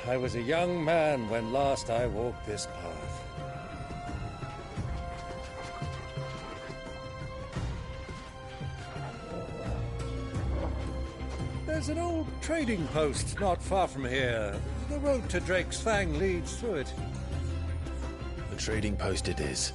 I was a young man when last I walked this path. There's an old trading post not far from here. The road to Drake's Fang leads through it. The trading post it is.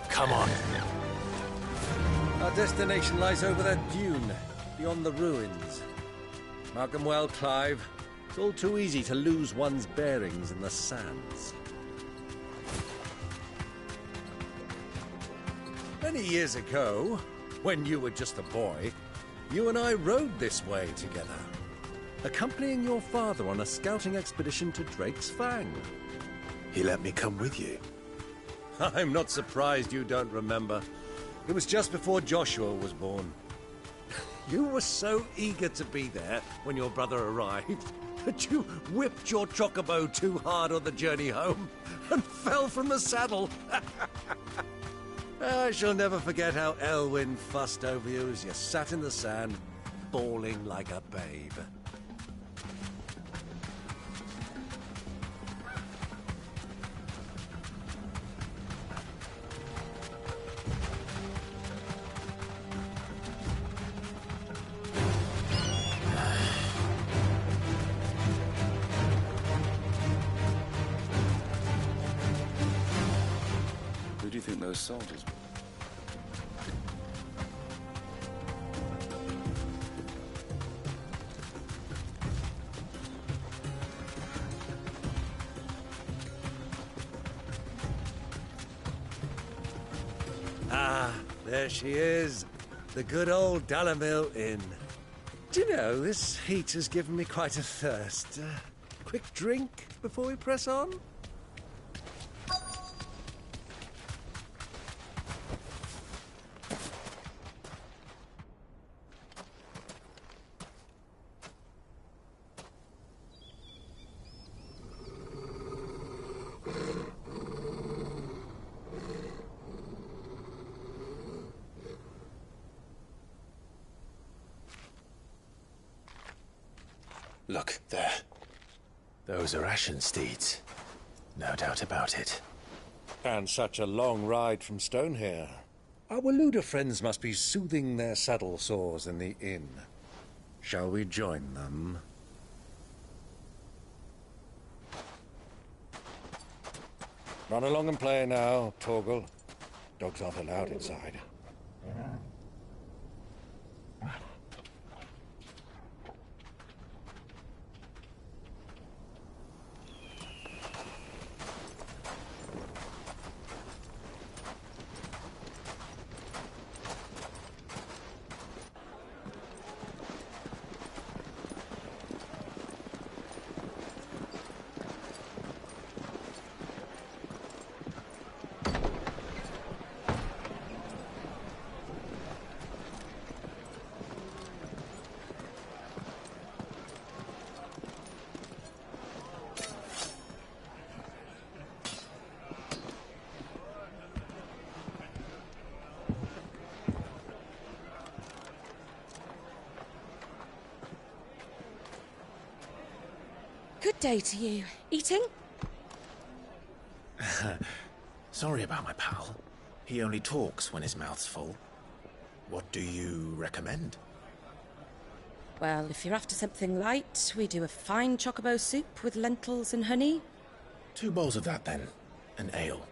Come on. Our destination lies over that dune, beyond the ruins. Mark them well, Clive. It's all too easy to lose one's bearings in the sands. Many years ago, when you were just a boy, you and I rode this way together, accompanying your father on a scouting expedition to Drake's Fang. He let me come with you. I'm not surprised you don't remember. It was just before Joshua was born. You were so eager to be there when your brother arrived that you whipped your chocobo too hard on the journey home and fell from the saddle. I shall never forget how Elwyn fussed over you as you sat in the sand, bawling like a babe. Who do you think those soldiers were? Ah, there she is. The good old Dalamil Inn. Do you know, this heat has given me quite a thirst. Quick drink before we press on? Look, there. Those are Ashen steeds. No doubt about it. And such a long ride from Stonehere. Our Waluda friends must be soothing their saddle sores in the inn. Shall we join them? Run along and play now, Torgal. Dogs aren't allowed inside. Good day to you. Eating? Sorry about my pal. He only talks when his mouth's full. What do you recommend? Well, if you're after something light, we do a fine chocobo soup with lentils and honey. 2 bowls of that, then. An ale.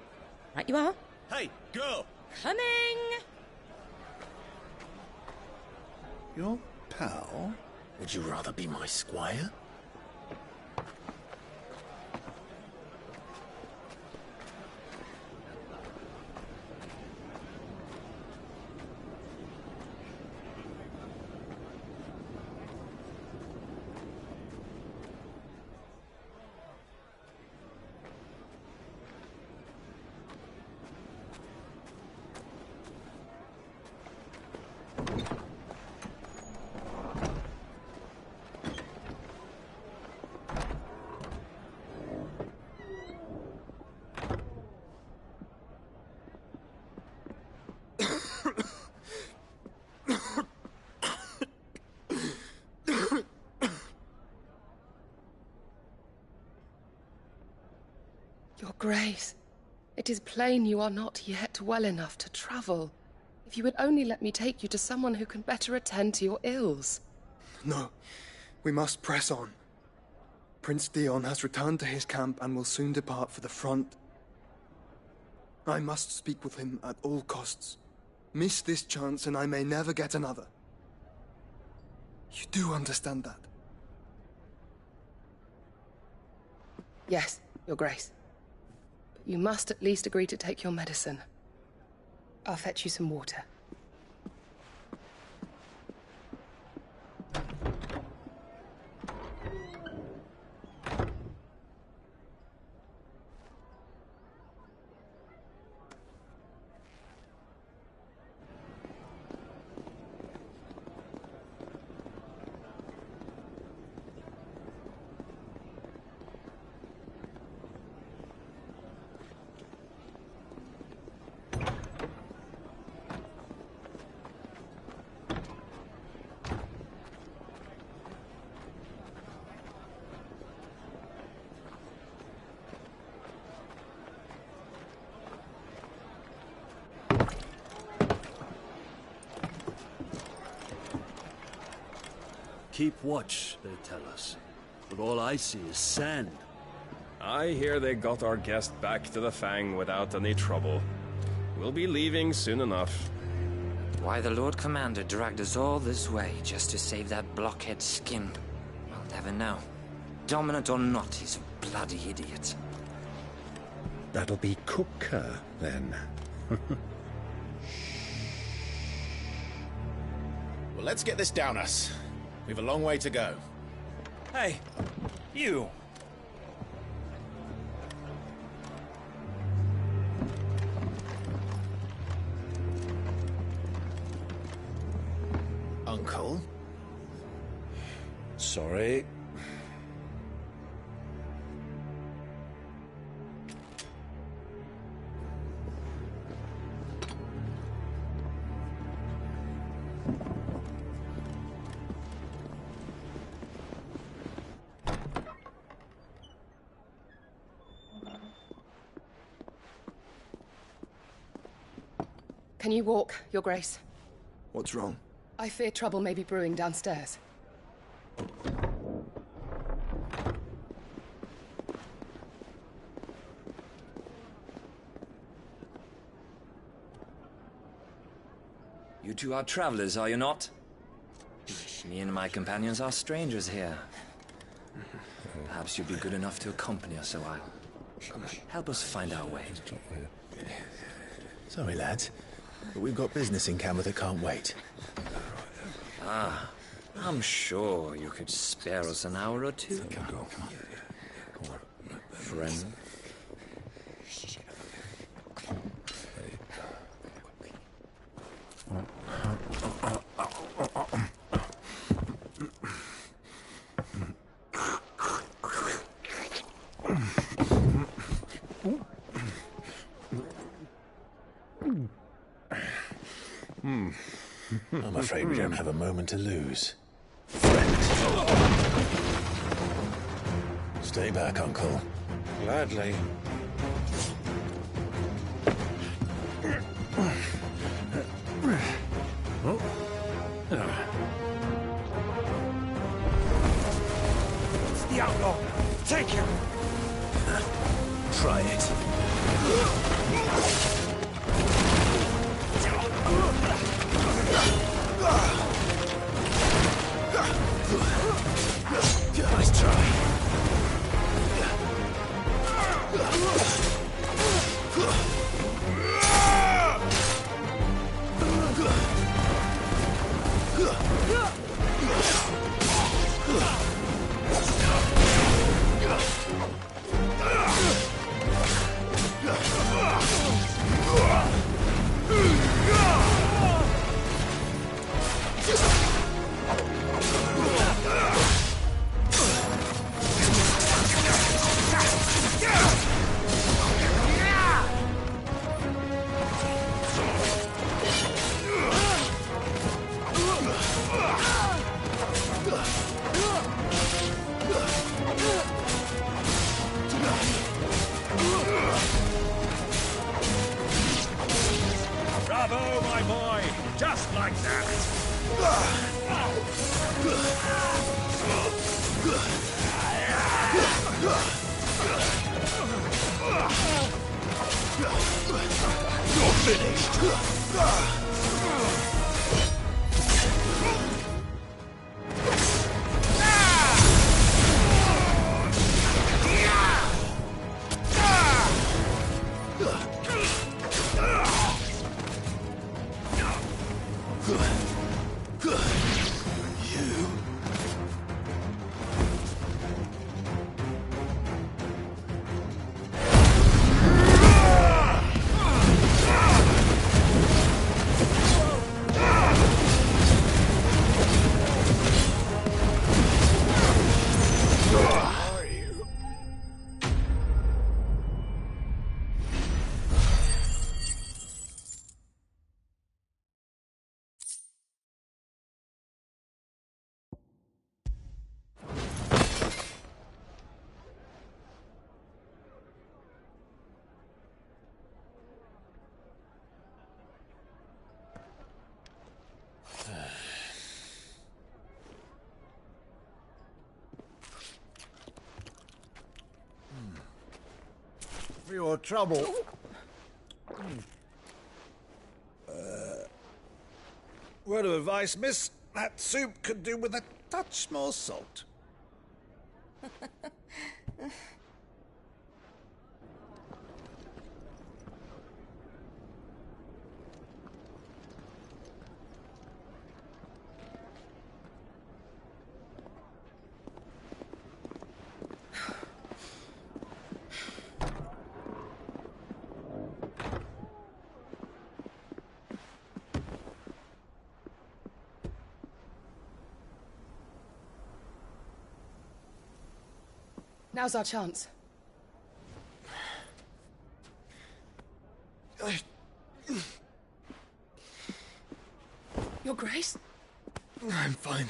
Right you are. Hey, go! Coming! Your pal? Would you rather be my squire? Your Grace, it is plain you are not yet well enough to travel. If you would only let me take you to someone who can better attend to your ills. No, we must press on. Prince Dion has returned to his camp and will soon depart for the front. I must speak with him at all costs. Miss this chance and I may never get another. You do understand that? Yes, Your Grace. But you must at least agree to take your medicine. I'll fetch you some water. Keep watch, they tell us. But all I see is sand. I hear they got our guest back to the Fang without any trouble. We'll be leaving soon enough. Why the Lord Commander dragged us all this way just to save that blockhead skin, we'll never know. Dominant or not, he's a bloody idiot. That'll be Cooker, then. Well, let's get this down us. We've a long way to go. Hey, you! Uncle? Sorry. Can you walk, Your Grace? What's wrong? I fear trouble may be brewing downstairs. You two are travelers, are you not? Me and my companions are strangers here. Perhaps you'd be good enough to accompany us a while. Help us find our way. Sorry, lads, but we've got business in Camber that can't wait. Ah, I'm sure you could spare us an hour or two. Friend. I'm afraid we don't have a moment to lose. Friend. Stay back, Uncle. Gladly. It's the outlaw! Take him! Try it. Nice try. like that! You're finished! For your trouble. Word of advice, miss. That soup could do with a touch more salt. Now's our chance. Your Grace? I'm fine.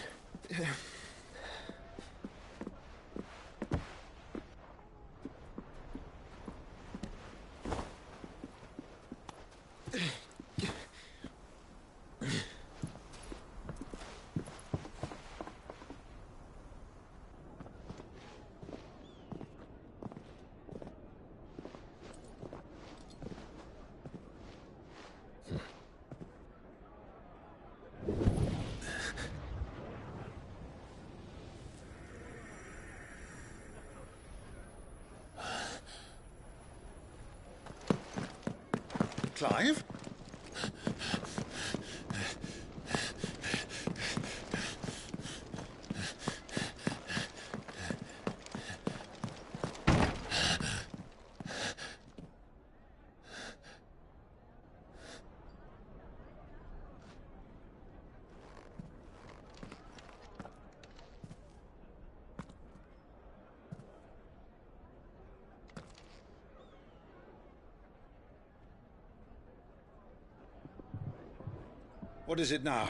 Clive? What is it now?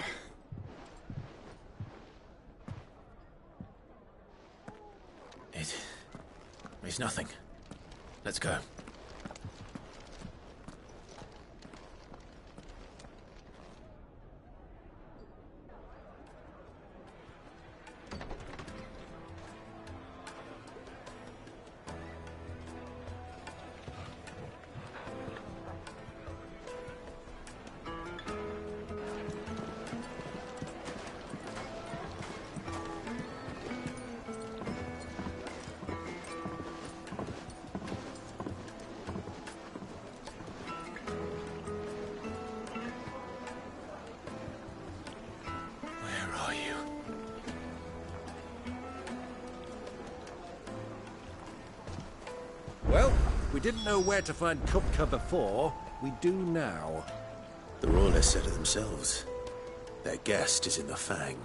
It's nothing. Let's go. Well, we didn't know where to find Kupka before. We do now. The Royalists said it themselves. Their guest is in the Fang.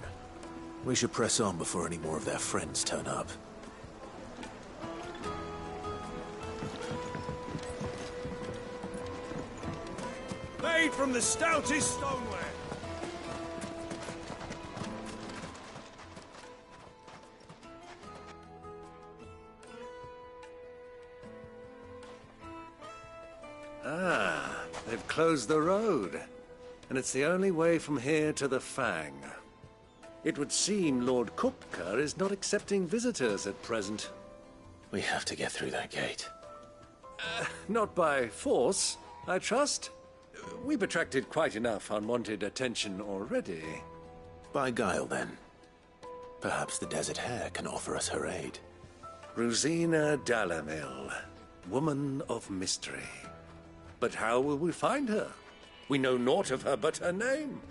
We should press on before any more of their friends turn up. Made from the stoutest stoneware. Ah, they've closed the road. and it's the only way from here to the Fang. It would seem Lord Kupka is not accepting visitors at present. We have to get through that gate. Not by force, I trust. We've attracted quite enough unwanted attention already. By guile, then. Perhaps the Desert Hare can offer us her aid. Rosina Dalamil, woman of mystery. But how will we find her? We know naught of her but her name.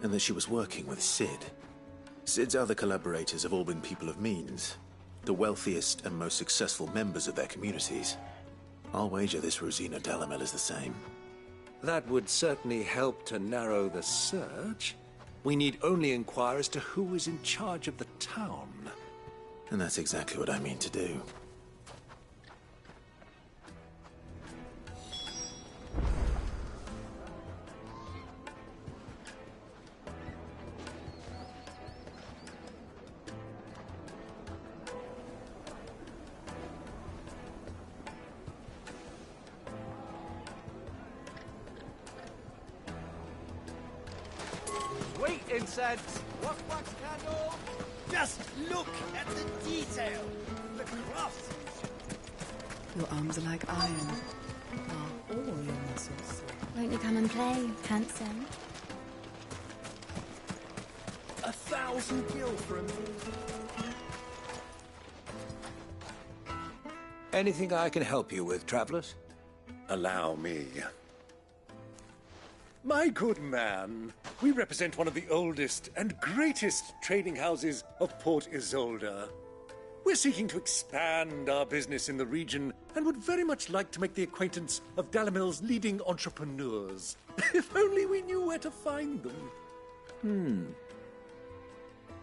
And that she was working with Cid. Cid's other collaborators have all been people of means, the wealthiest and most successful members of their communities. I'll wager this Rosina Dalamil is the same. That would certainly help to narrow the search. We need only inquire as to who is in charge of the town. And that's exactly what I mean to do. Sweet incense! Wax candle! Just look at the detail! The craftsmanship! Your arms are like iron. Are all your muscles? Won't you come and play, handsome? 1,000 gil for a minute. Anything I can help you with, travelers? Allow me. My good man, we represent one of the oldest and greatest trading houses of Port Isolde. We're seeking to expand our business in the region and would very much like to make the acquaintance of Dalamil's leading entrepreneurs. If only we knew where to find them.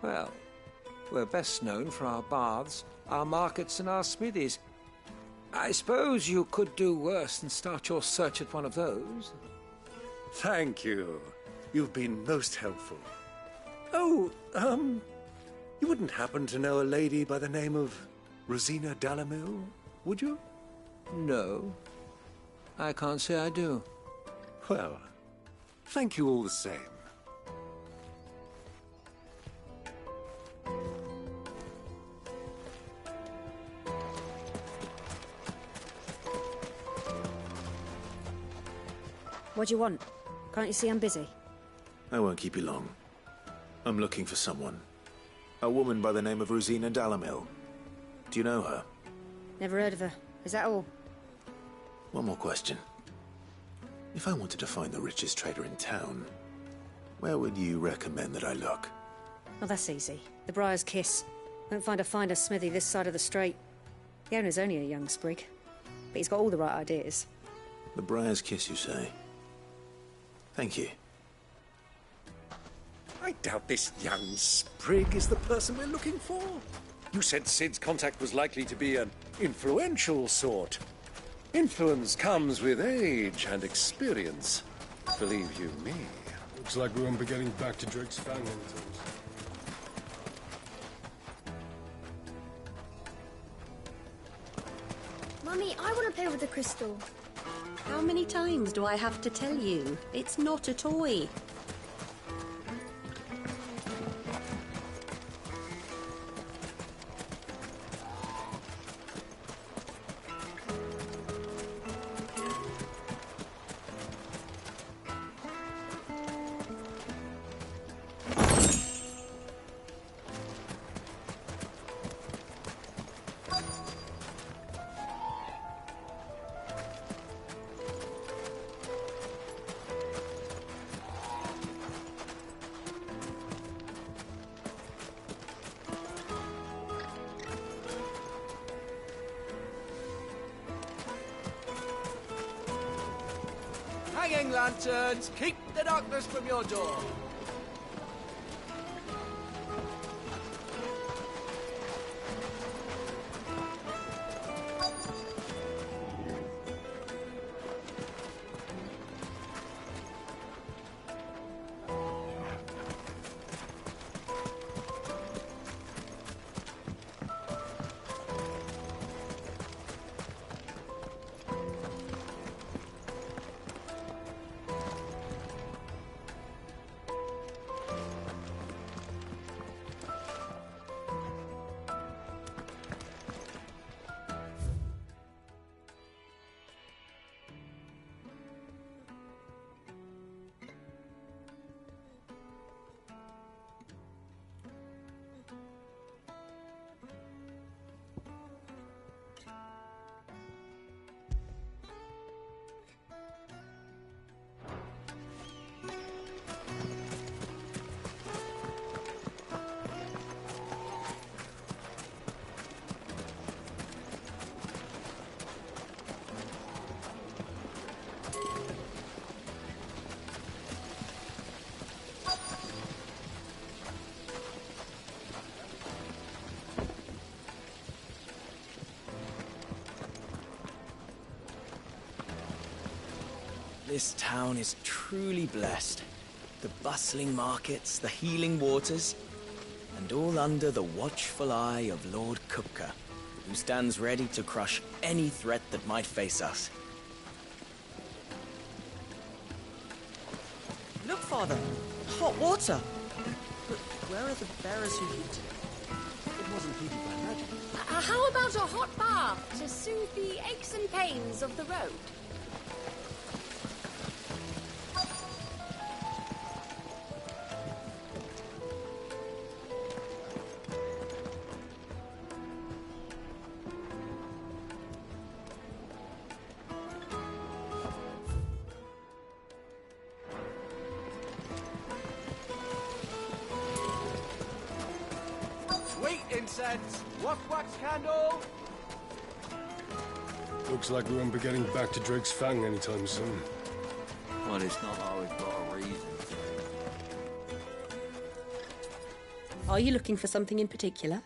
Well, we're best known for our baths, our markets, and our smithies. I suppose you could do worse than start your search at one of those. Thank you. You've been most helpful. Oh, you wouldn't happen to know a lady by the name of Rosina Dalamil, would you? No. I can't say I do. Well, thank you all the same. What do you want? Can't you see I'm busy? I won't keep you long. I'm looking for someone. A woman by the name of Rosina Dalamil. Do you know her? Never heard of her. Is that all? One more question. If I wanted to find the richest trader in town, where would you recommend that I look? Oh, that's easy. The Briar's Kiss. Won't find a finer smithy this side of the strait. The owner's only a young sprig, but he's got all the right ideas. The Briar's Kiss, you say? Thank you. I doubt this young sprig is the person we're looking for. You said Cid's contact was likely to be an influential sort. Influence comes with age and experience. Believe you me. Looks like we won't be getting back to Drake's Fang anytime soon. Mummy, I want to play with the crystal. How many times do I have to tell you? It's not a toy. Hanging lanterns, keep the darkness from your door. This town is truly blessed. The bustling markets, the healing waters, and all under the watchful eye of Lord Kupka, who stands ready to crush any threat that might face us. Look, Father! Hot water! But where are the bearers who heat it? It wasn't heated by magic. How about a hot bath to soothe the aches and pains of the road? Sweet incense! Wax candle! Looks like we won't be getting back to Drake's Fang anytime soon. Well, it's not always got a reason. Are you looking for something in particular?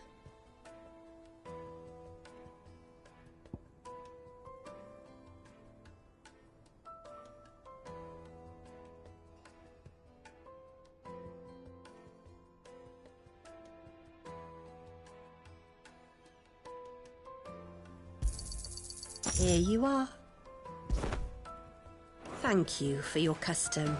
Here you are. Thank you for your custom.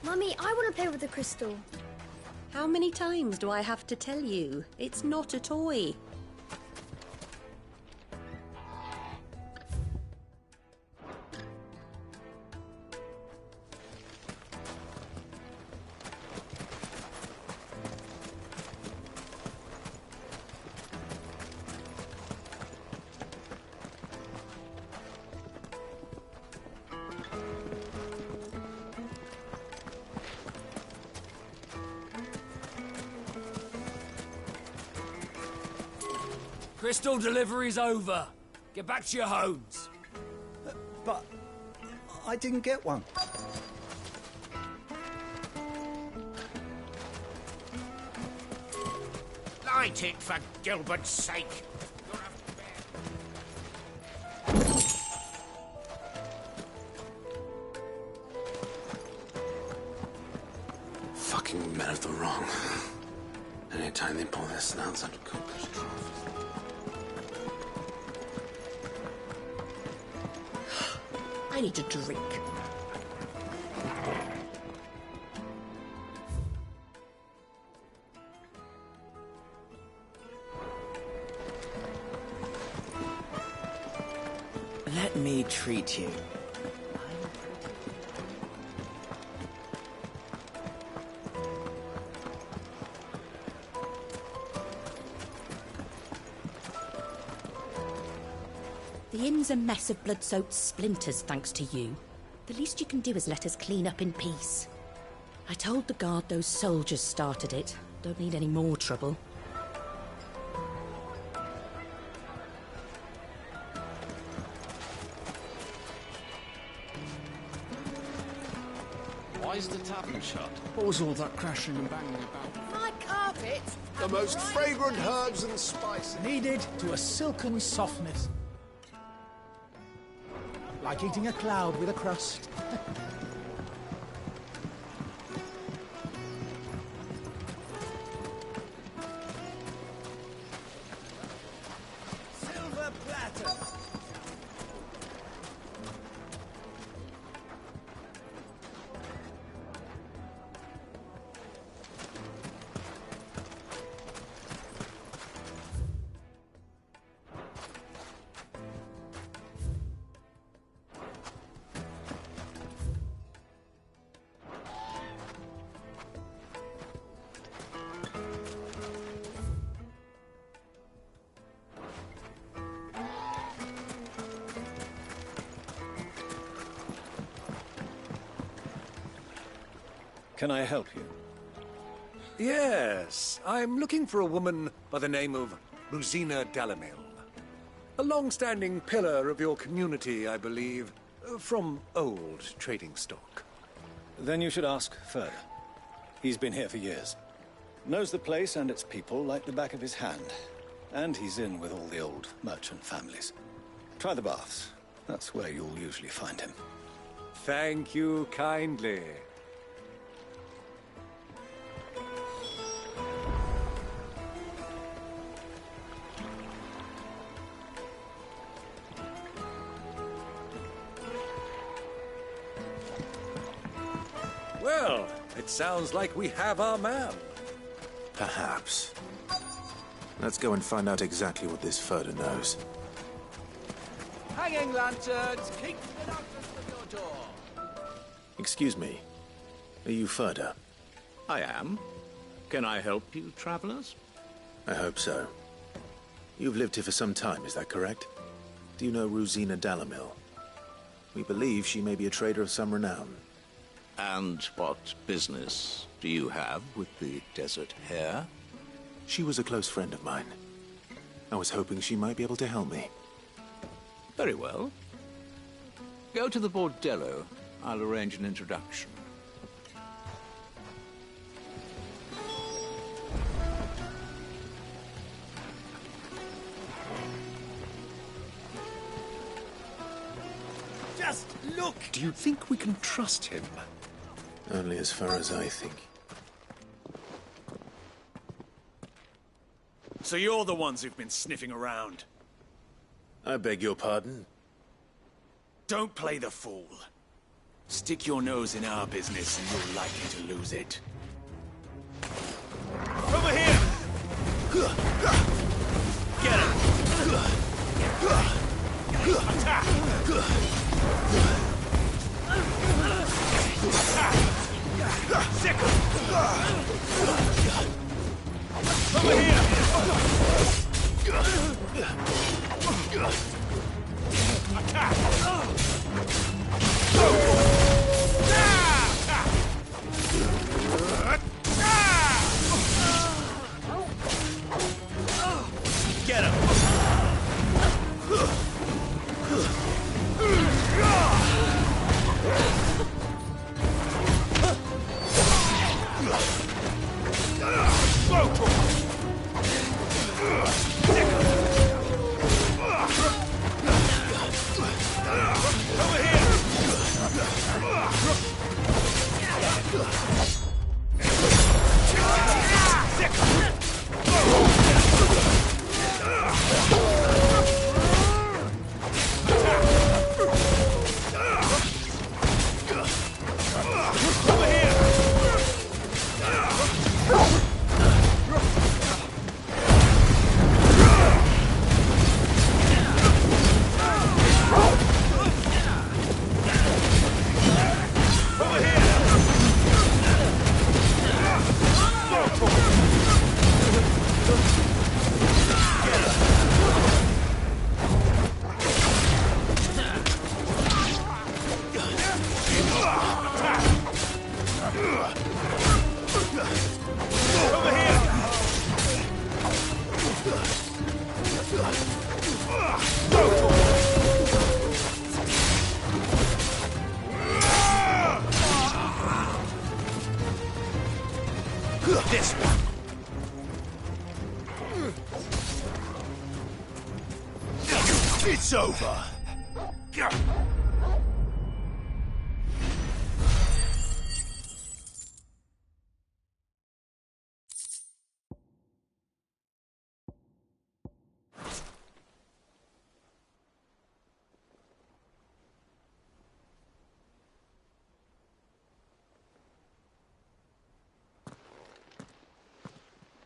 Mummy, I want to play with the crystal. How many times do I have to tell you? It's not a toy. Crystal delivery's over. Get back to your homes. But I didn't get one. Light it, for Gilbert's sake. Fucking men of the wrong. Anytime they pull their snouts out of Kupka's trough. I need a drink. Let me treat you. The inn's a mess of blood-soaked splinters, thanks to you. The least you can do is let us clean up in peace. I told the guard those soldiers started it. Don't need any more trouble. Why is the tavern shut? What was all that crashing and banging about? My carpet! The most fragrant herbs and spices. Needed to a silken softness. Like eating a cloud with a crust. Silver platter. Can I help you? Yes, I'm looking for a woman by the name of Rosina Dalamil. A long-standing pillar of your community, I believe, from old trading stock. Then you should ask Ferda. He's been here for years. Knows the place and its people like the back of his hand. And he's in with all the old merchant families. Try the baths. That's where you'll usually find him. Thank you kindly. Well, it sounds like we have our man. Perhaps. Let's go and find out exactly what this Ferda knows. Hanging lanterns, keep the darkness from your door. Excuse me. Are you Ferda? I am. Can I help you, travelers? I hope so. You've lived here for some time, is that correct? Do you know Rosina Dalamil? We believe she may be a trader of some renown. And what business do you have with the Desert Hare? She was a close friend of mine. I was hoping she might be able to help me. Very well. Go to the Bordello. I'll arrange an introduction. Just look! Do you think we can trust him? Only as far as I think. So you're the ones who've been sniffing around? I beg your pardon? Don't play the fool. Stick your nose in our business and you're likely to lose it. Over here! Get him! Attack! Sick! Over here! Attack! Get him! This one. It's over.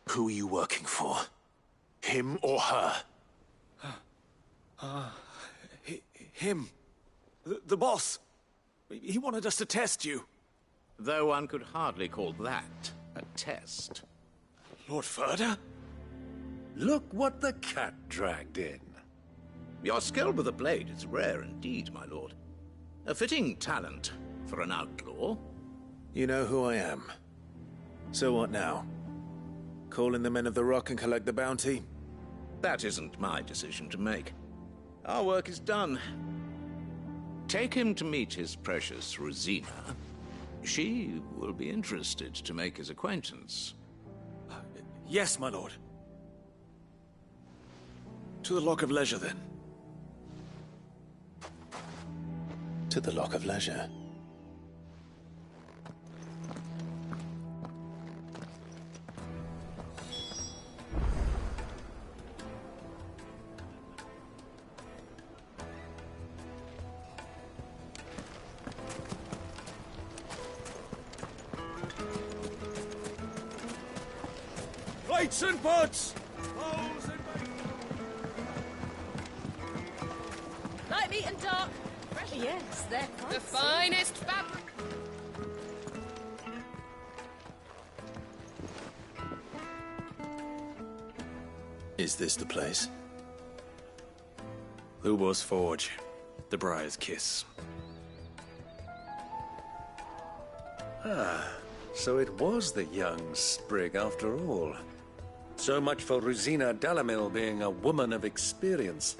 Who are you working for? Him or her? Him. The boss. He wanted us to test you. Though one could hardly call that a test. Lord Ferda? Look what the cat dragged in. Your skill with a blade is rare indeed, my lord. A fitting talent for an outlaw. You know who I am. So what now? Call in the Men of the Rock and collect the bounty? That isn't my decision to make. Our work is done. Take him to meet his precious Rosina. She will be interested to make his acquaintance. Yes, my lord. To the Lock of Leisure, then. To the Lock of Leisure. Lights and pots! Light meat and dark. Fresh. Yes, they're The finest fabric. Is this the place? Lubor's Forge. The Briar's Kiss. Ah, so it was the young sprig after all. So much for Rosina Dalamil being a woman of experience.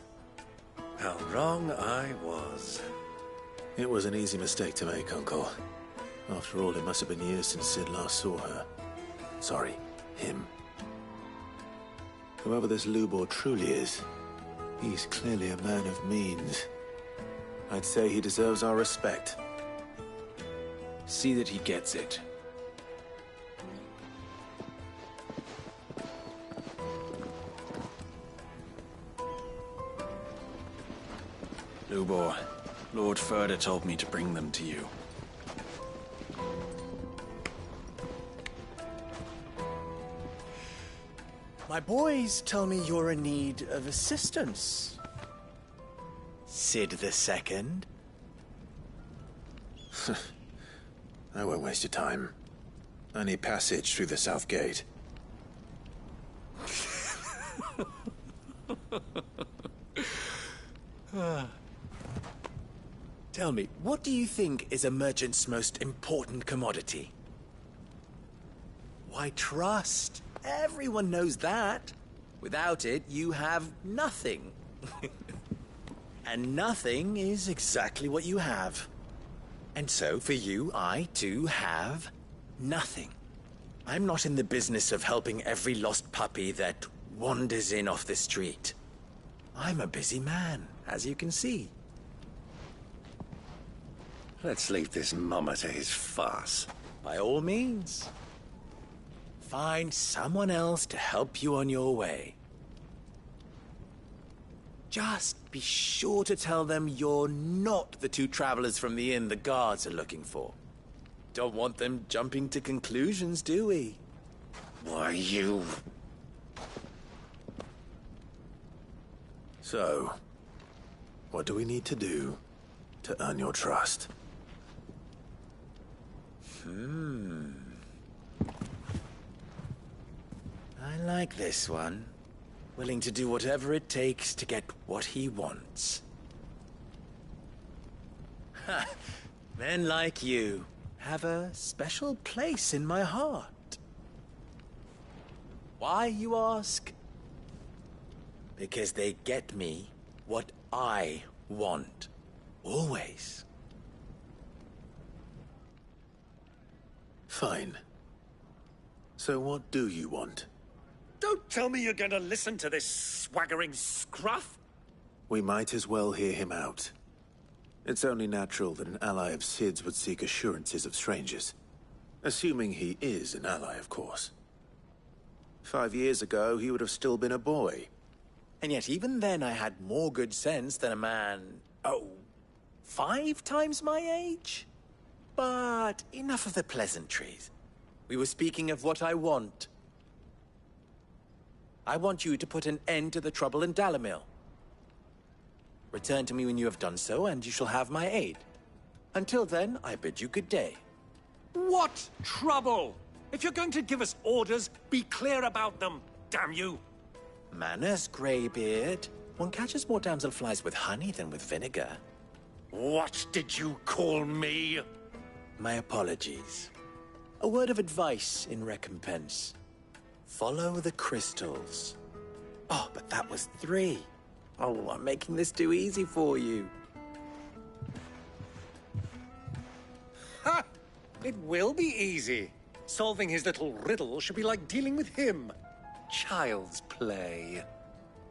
How wrong I was. It was an easy mistake to make, Uncle. After all, it must have been years since Sid last saw her. Sorry, him. Whoever this Lubor truly is, he's clearly a man of means. I'd say he deserves our respect. See that he gets it. Lubor, Lord Furder told me to bring them to you. My boys tell me you're in need of assistance. Sid the Second? I won't waste your time. I need passage through the south gate. Tell me, what do you think is a merchant's most important commodity? Why, trust. Everyone knows that. Without it, you have nothing. And nothing is exactly what you have. And so, for you, I, too, have nothing. I'm not in the business of helping every lost puppy that wanders in off the street. I'm a busy man, as you can see. Let's leave this mama to his farce. By all means. Find someone else to help you on your way. Just be sure to tell them you're not the two travelers from the inn the guards are looking for. Don't want them jumping to conclusions, do we? Why, you... So, what do we need to do to earn your trust? I like this one. Willing to do whatever it takes to get what he wants. Ha! Men like you have a special place in my heart. Why, you ask? Because they get me what I want. Always. Fine. So what do you want? Don't tell me you're going to listen to this swaggering scruff! We might as well hear him out. It's only natural that an ally of Sid's would seek assurances of strangers. Assuming he is an ally, of course. 5 years ago, he would have still been a boy. And yet even then I had more good sense than a man, 5 times my age? But enough of the pleasantries. We were speaking of what I want. I want you to put an end to the trouble in Dalamil. Return to me when you have done so, and you shall have my aid. Until then, I bid you good day. What trouble? If you're going to give us orders, be clear about them, damn you! Manners, Greybeard. One catches more damselflies with honey than with vinegar. What did you call me? My apologies. A word of advice in recompense. Follow the crystals. Oh, but that was 3. Oh, I'm making this too easy for you. Ha! It will be easy. Solving his little riddle should be like dealing with him. Child's play.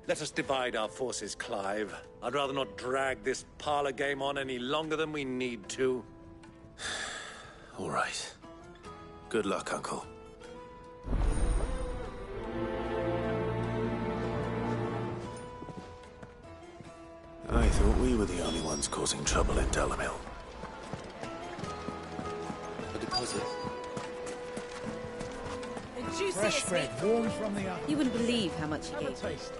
Let us divide our forces, Clive. I'd rather not drag this parlor game on any longer than we need to. All right. Good luck, Uncle. I thought we were the only ones causing trouble in Dalamil. A deposit. Fresh bread, warm from the oven. You wouldn't believe how much he Have a gave me. taste.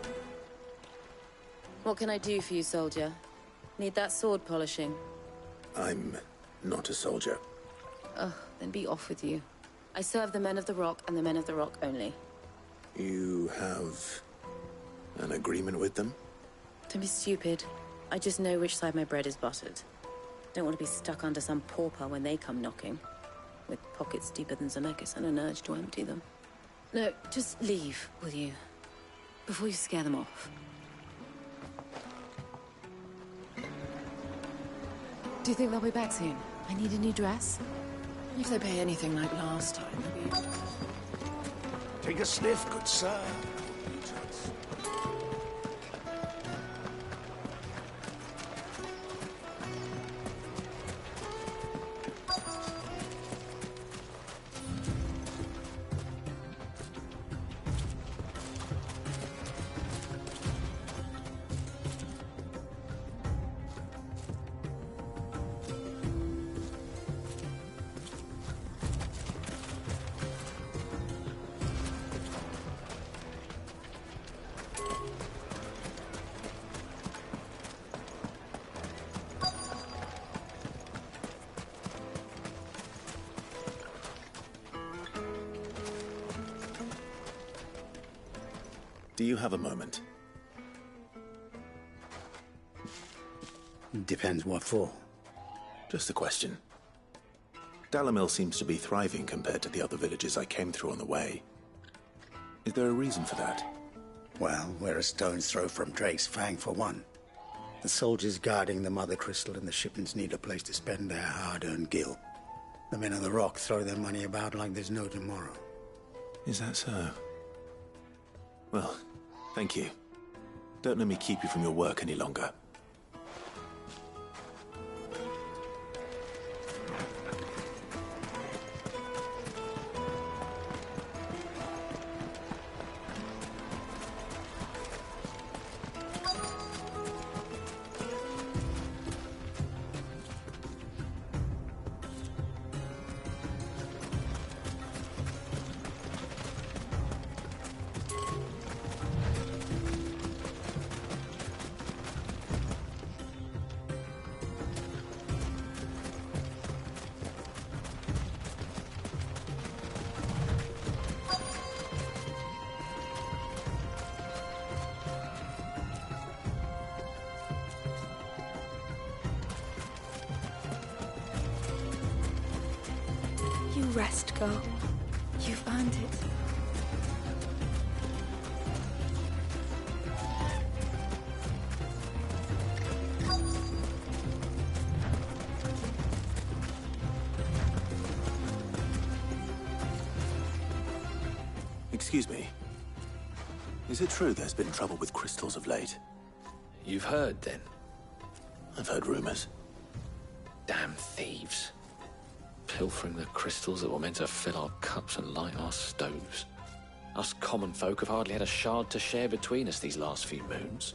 What can I do for you, soldier? Need that sword polishing? I'm not a soldier. Ugh, then be off with you. I serve the men of the Rock and the men of the Rock only. You have an agreement with them? Don't be stupid. I just know which side my bread is buttered. Don't want to be stuck under some pauper when they come knocking. With pockets deeper than Zemeckis and an urge to empty them. No, just leave, will you? Before you scare them off. Do you think they'll be back soon? I need a new dress. If they pay anything like last time, they'll be... Take a sniff, good sir. Do you have a moment? Depends what for. Just a question. Dalamil seems to be thriving compared to the other villages I came through on the way. Is there a reason for that? Well, we're a stone's throw from Drake's Fang, for one. The soldiers guarding the Mother Crystal and the shipments need a place to spend their hard-earned gil. The men of the Rock throw their money about like there's no tomorrow. Is that so? Well, thank you. Don't let me keep you from your work any longer. Rest, girl. You've earned it. Excuse me. Is it true there's been trouble with crystals of late? You've heard, then? I've heard rumors. Damn thieves. Pilfering the crystals that were meant to fill our cups and light our stoves. Us common folk have hardly had a shard to share between us these last few moons.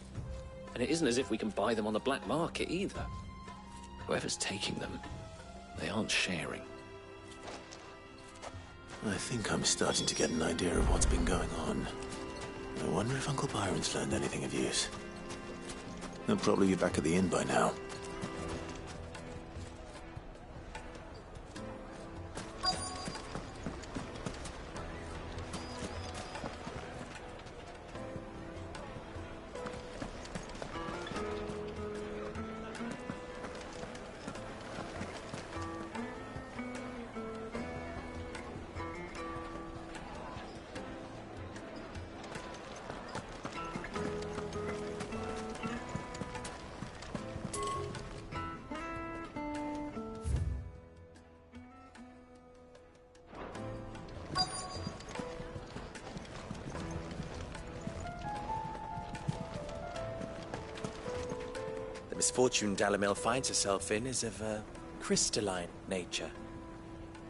And it isn't as if we can buy them on the black market either. Whoever's taking them, they aren't sharing. I think I'm starting to get an idea of what's been going on. I wonder if Uncle Byron's learned anything of use. He'll probably be back at the inn by now. misfortune Dalimil finds herself in is of a crystalline nature.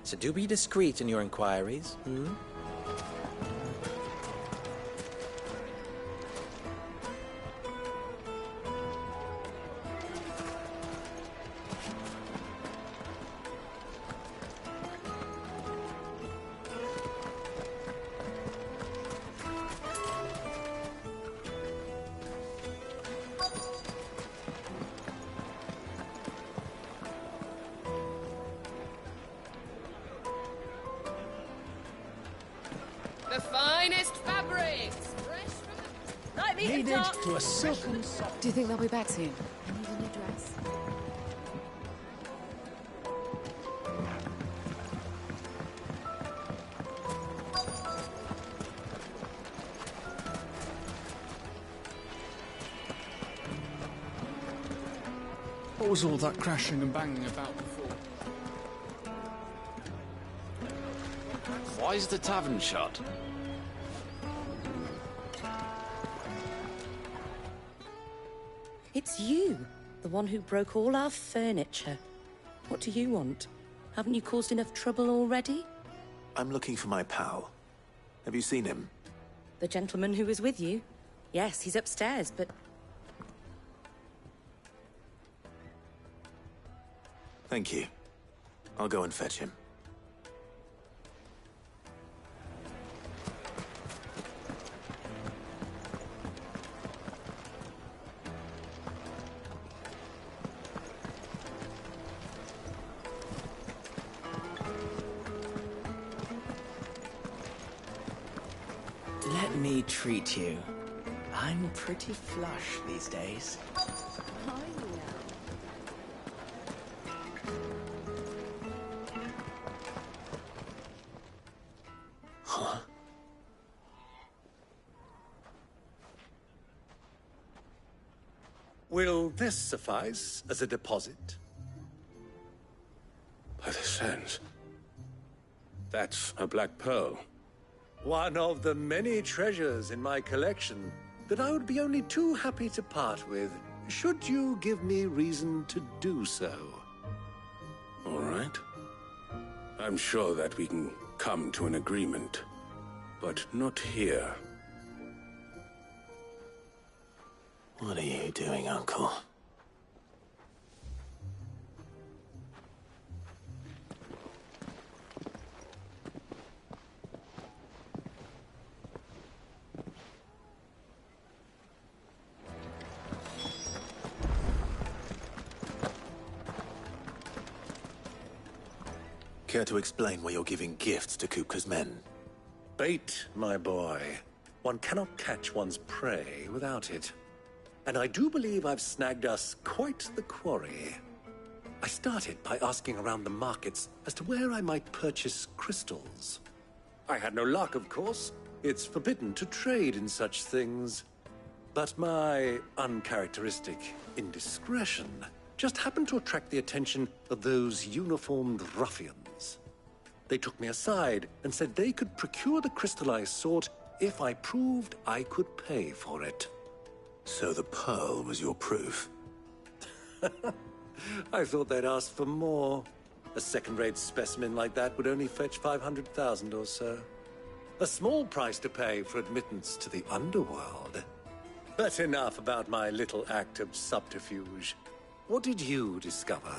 So do be discreet in your inquiries, hmm? The finest fabrics, fresh from the... Light me Needed dark. to a silken soft. Do you think they'll be back soon? I need a new dress. What was all that crashing and banging about before? Why is the tavern shut? It's you, the one who broke all our furniture. What do you want? Haven't you caused enough trouble already? I'm looking for my pal. Have you seen him? The gentleman who was with you? Yes, he's upstairs, but... Thank you. I'll go and fetch him. Let me treat you. I'm pretty flush these days. Huh? Will this suffice as a deposit? By the sands. That's a black pearl. One of the many treasures in my collection that I would be only too happy to part with, should you give me reason to do so. All right. I'm sure that we can come to an agreement, but not here. What are you doing, Uncle? Care to explain why you're giving gifts to Kupka's men? Bait, my boy. One cannot catch one's prey without it. And I do believe I've snagged us quite the quarry. I started by asking around the markets as to where I might purchase crystals. I had no luck, of course. It's forbidden to trade in such things. But my uncharacteristic indiscretion just happened to attract the attention of those uniformed ruffians. They took me aside and said they could procure the crystal I sought if I proved I could pay for it. So the pearl was your proof? I thought they'd ask for more. A second-rate specimen like that would only fetch 500,000 or so. A small price to pay for admittance to the underworld. But enough about my little act of subterfuge. What did you discover?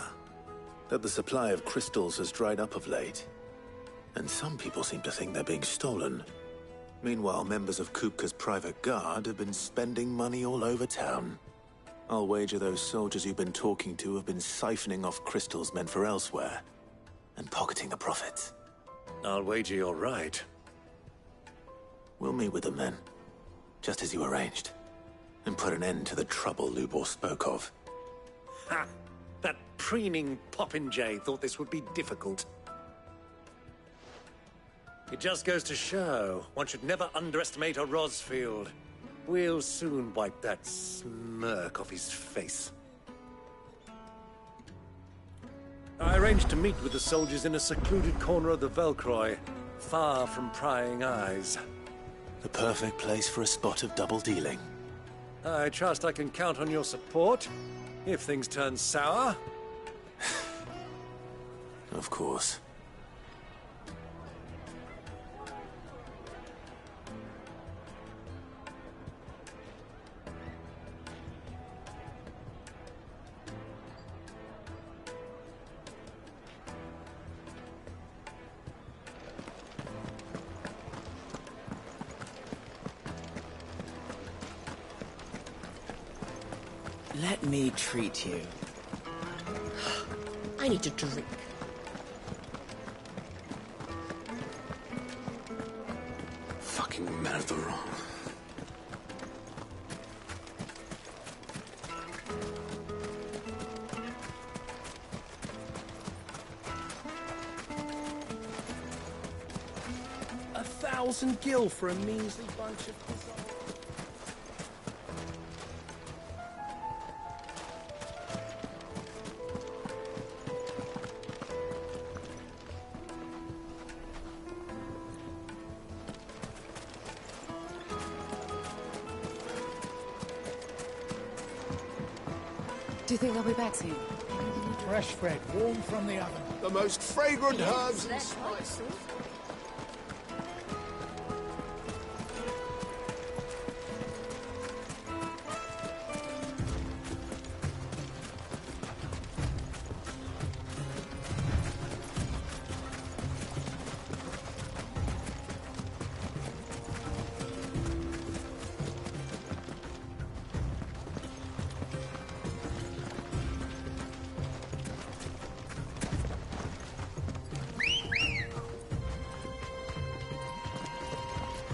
That the supply of crystals has dried up of late. And some people seem to think they're being stolen. Meanwhile, members of Kupka's private guard have been spending money all over town. I'll wager those soldiers you've been talking to have been siphoning off crystals meant for elsewhere, and pocketing the profits. I'll wager you're right. We'll meet with them then, just as you arranged, and put an end to the trouble Lubor spoke of. Ha! That preening popinjay thought this would be difficult. It just goes to show, one should never underestimate a Rosfield. We'll soon wipe that smirk off his face. I arranged to meet with the soldiers in a secluded corner of the Velcroy, far from prying eyes. The perfect place for a spot of double dealing. I trust I can count on your support. If things turn sour. Of course. Let me treat you. I need a drink. Fucking men of the wrong. $1,000 gil for a measly bunch of... Do you think they'll be back soon? Fresh bread, warm from the oven. The most fragrant herbs and spices.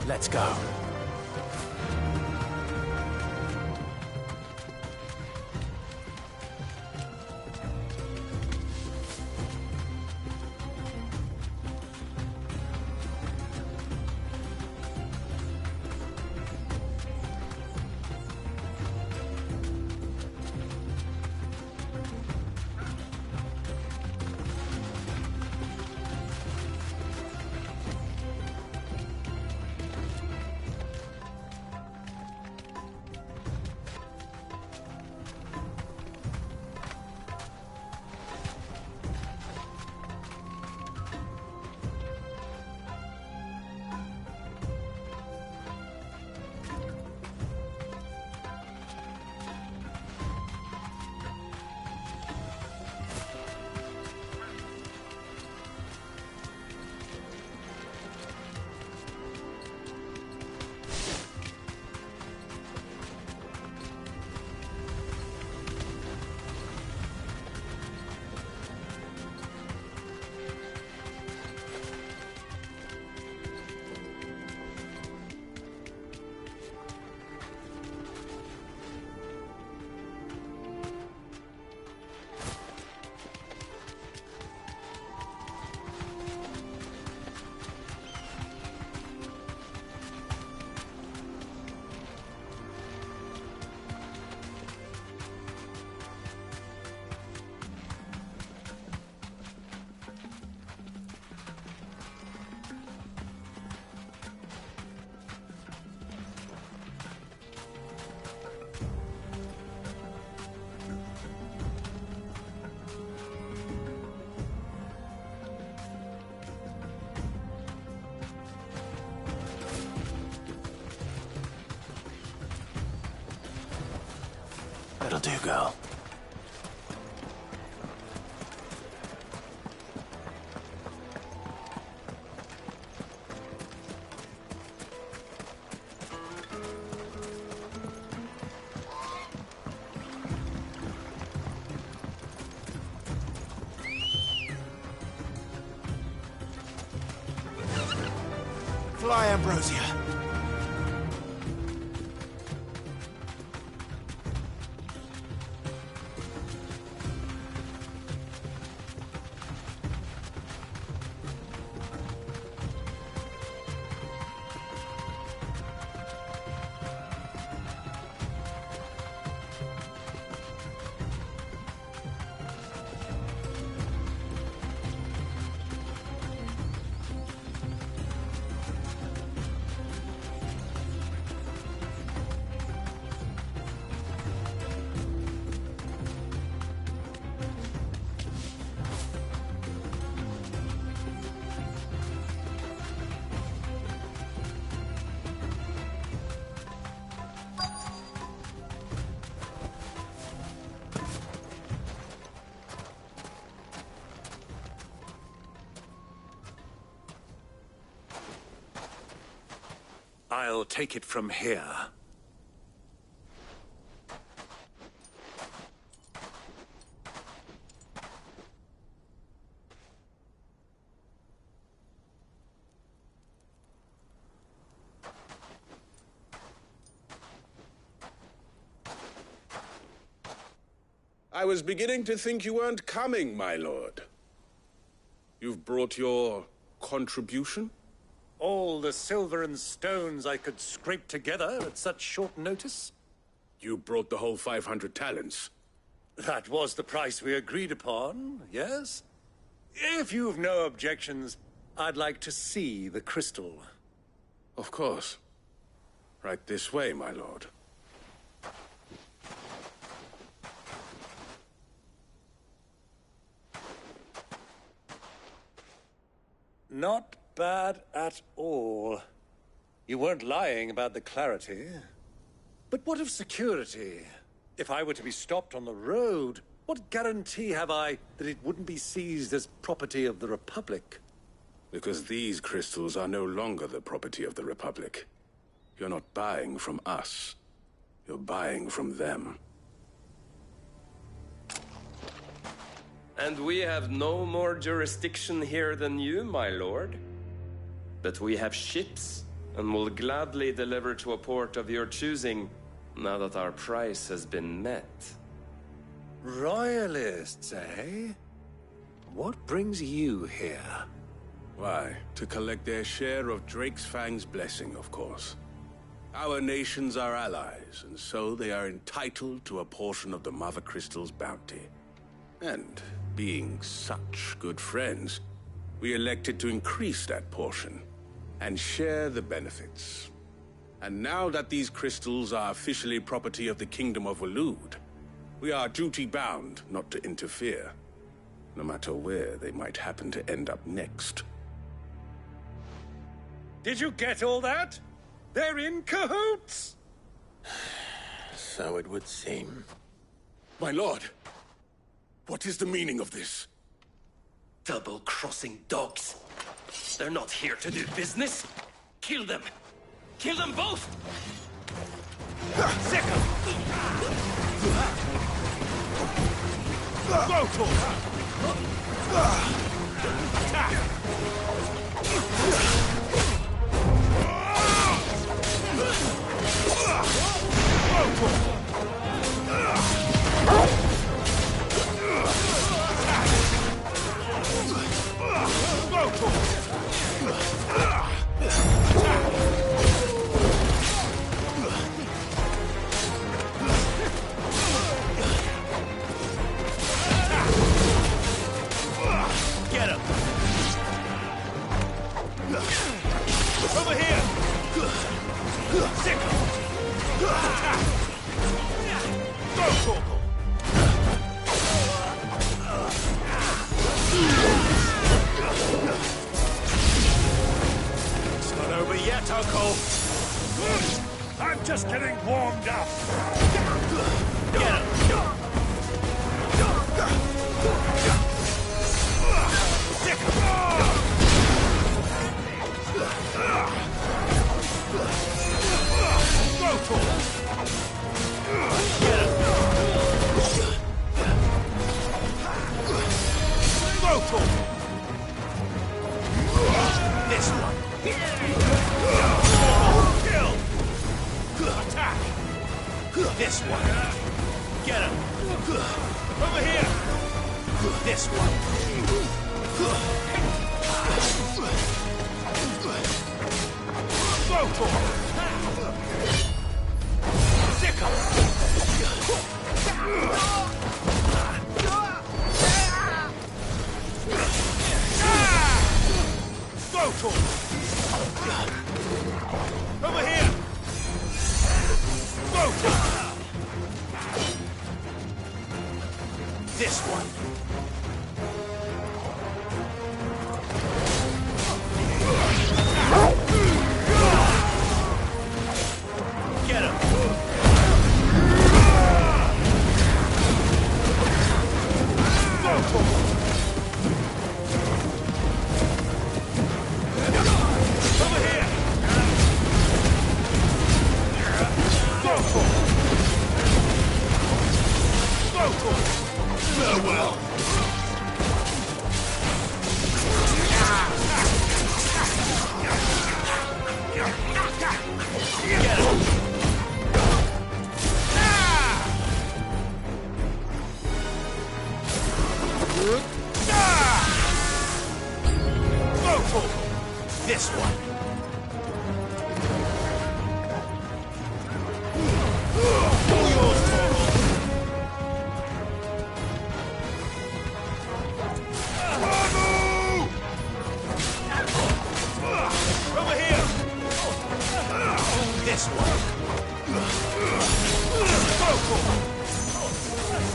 Let's go. That'll do, girl. Fly, Ambrosia. I'll take it from here. I was beginning to think you weren't coming, my lord. You've brought your contribution? All the silver and stones I could scrape together at such short notice? You brought the whole 500 talents. That was the price we agreed upon, yes? If you've no objections, I'd like to see the crystal. Of course. Right this way, my lord. Not bad at all. You weren't lying about the clarity. But what of security? If I were to be stopped on the road, what guarantee have I that it wouldn't be seized as property of the Republic? Because these crystals are no longer the property of the Republic. You're not buying from us. You're buying from them. And we have no more jurisdiction here than you, my lord. But we have ships, and will gladly deliver to a port of your choosing, now that our price has been met. Royalists, eh? What brings you here? Why, to collect their share of Drake's Fang's blessing, of course. Our nations are allies, and so they are entitled to a portion of the Mother Crystal's bounty. And being such good friends, we elected to increase that portion and share the benefits. And now that these crystals are officially property of the Kingdom of Waloed, we are duty-bound not to interfere, no matter where they might happen to end up next. Did you get all that? They're in cahoots! So it would seem. My lord! What is the meaning of this? Double-crossing dogs. They're not here to do business. Kill them. Kill them both! Sick 'em! Go to 'em! Attack! Get him! Over here! Sick him! Attack! Go, Torkel! It's not over yet, Uncle! I'm just getting warmed up! Get him! Sick him! Go, Torkel! Get him! Go, Torkel! This one! Kill! Attack! This one! Get him! Over here! This one! Go, Torkel! Sick him! Go, Torkel! Over here! Go, Torkel! This one! Get him! Go, Torkel! Over here! This one. All yours, Torvald. Over here. This one.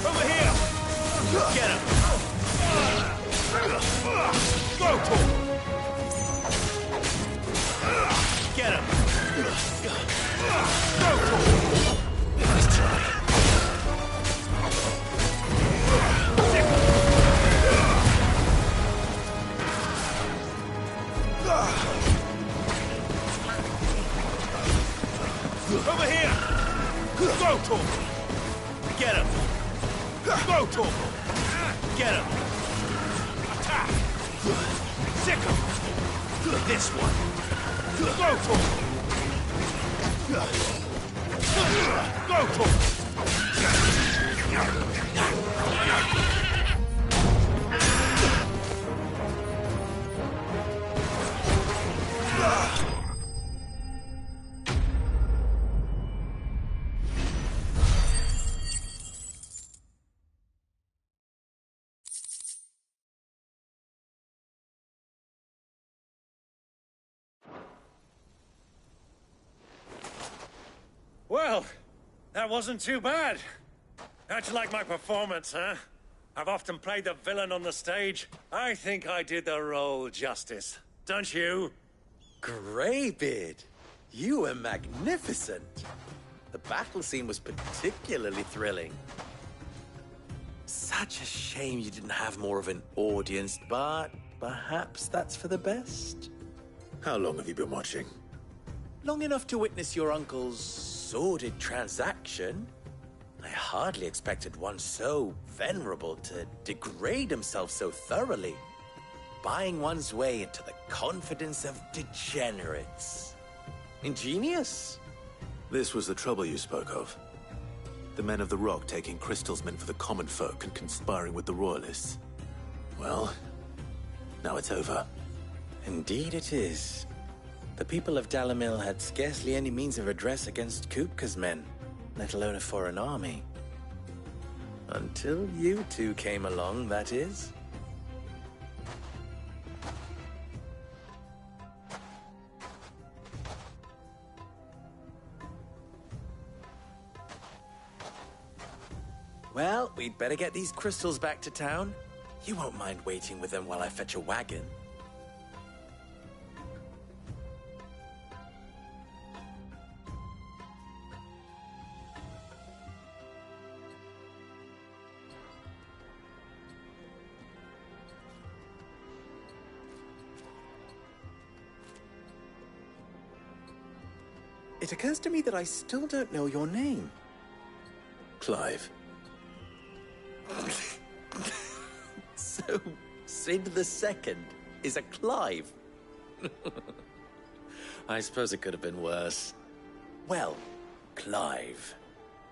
Over here. Get him. Go, Torvald. Get him! Go! Nice try. Over here! Go, Torvald! Get him! Go, Torvald! Get him! Attack! Sick him! This one! Go, Torvald! Go, Torvald! Well, that wasn't too bad. How'd you like my performance, huh? I've often played the villain on the stage. I think I did the role justice. Don't you? Greybeard, you were magnificent. The battle scene was particularly thrilling. Such a shame you didn't have more of an audience, but perhaps that's for the best. How long have you been watching? Long enough to witness your uncle's sordid transaction. I hardly expected one so venerable to degrade himself so thoroughly, buying one's way into the confidence of degenerates. Ingenious. This was the trouble you spoke of. The men of the Rock taking Crystal's men for the common folk and conspiring with the Royalists. Well, now it's over. Indeed it is. The people of Dalimil had scarcely any means of redress against Kupka's men, let alone a foreign army. Until you two came along, that is. Well, we'd better get these crystals back to town. You won't mind waiting with them while I fetch a wagon. It occurs to me that I still don't know your name. Clive. So, Sid the Second is a Clive? I suppose it could have been worse. Well, Clive,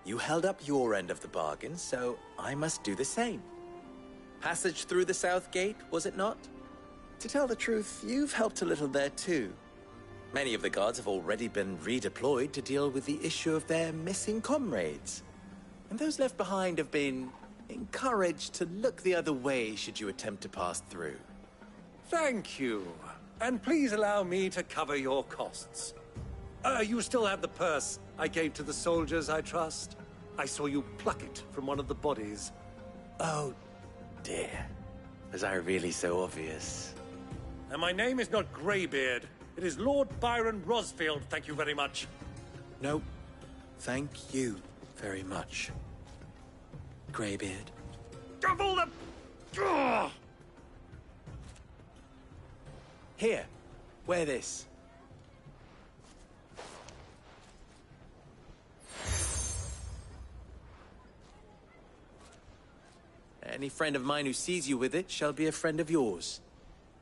you held up your end of the bargain, so I must do the same. Passage through the South Gate, was it not? To tell the truth, you've helped a little there too. Many of the guards have already been redeployed to deal with the issue of their missing comrades. And those left behind have been encouraged to look the other way should you attempt to pass through. Thank you. And please allow me to cover your costs. You still have the purse I gave to the soldiers, I trust? I saw you pluck it from one of the bodies. Oh, dear. Was I really so obvious? And my name is not Greybeard. It is Lord Byron Rosfield, thank you very much. No, thank you very much, Greybeard. Of all the... Ugh! Here, wear this. Any friend of mine who sees you with it shall be a friend of yours.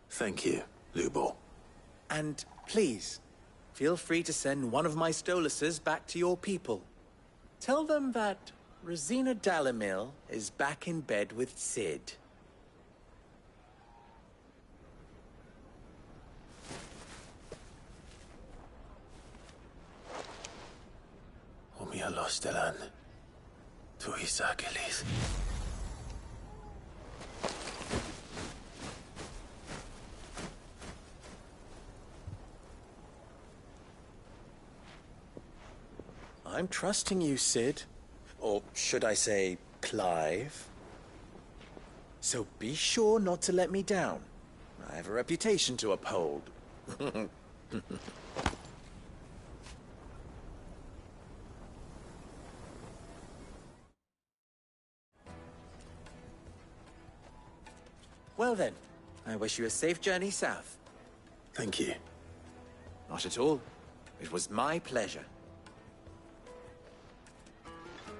Thank you, Lubor. And please, feel free to send one of my Stoluses back to your people. Tell them that Rosina Dalimil is back in bed with Sid. los Delan. Tu Isakelis. I'm trusting you, Cid. Or should I say, Clive? So be sure not to let me down. I have a reputation to uphold. Well then, I wish you a safe journey south. Thank you. Not at all. It was my pleasure.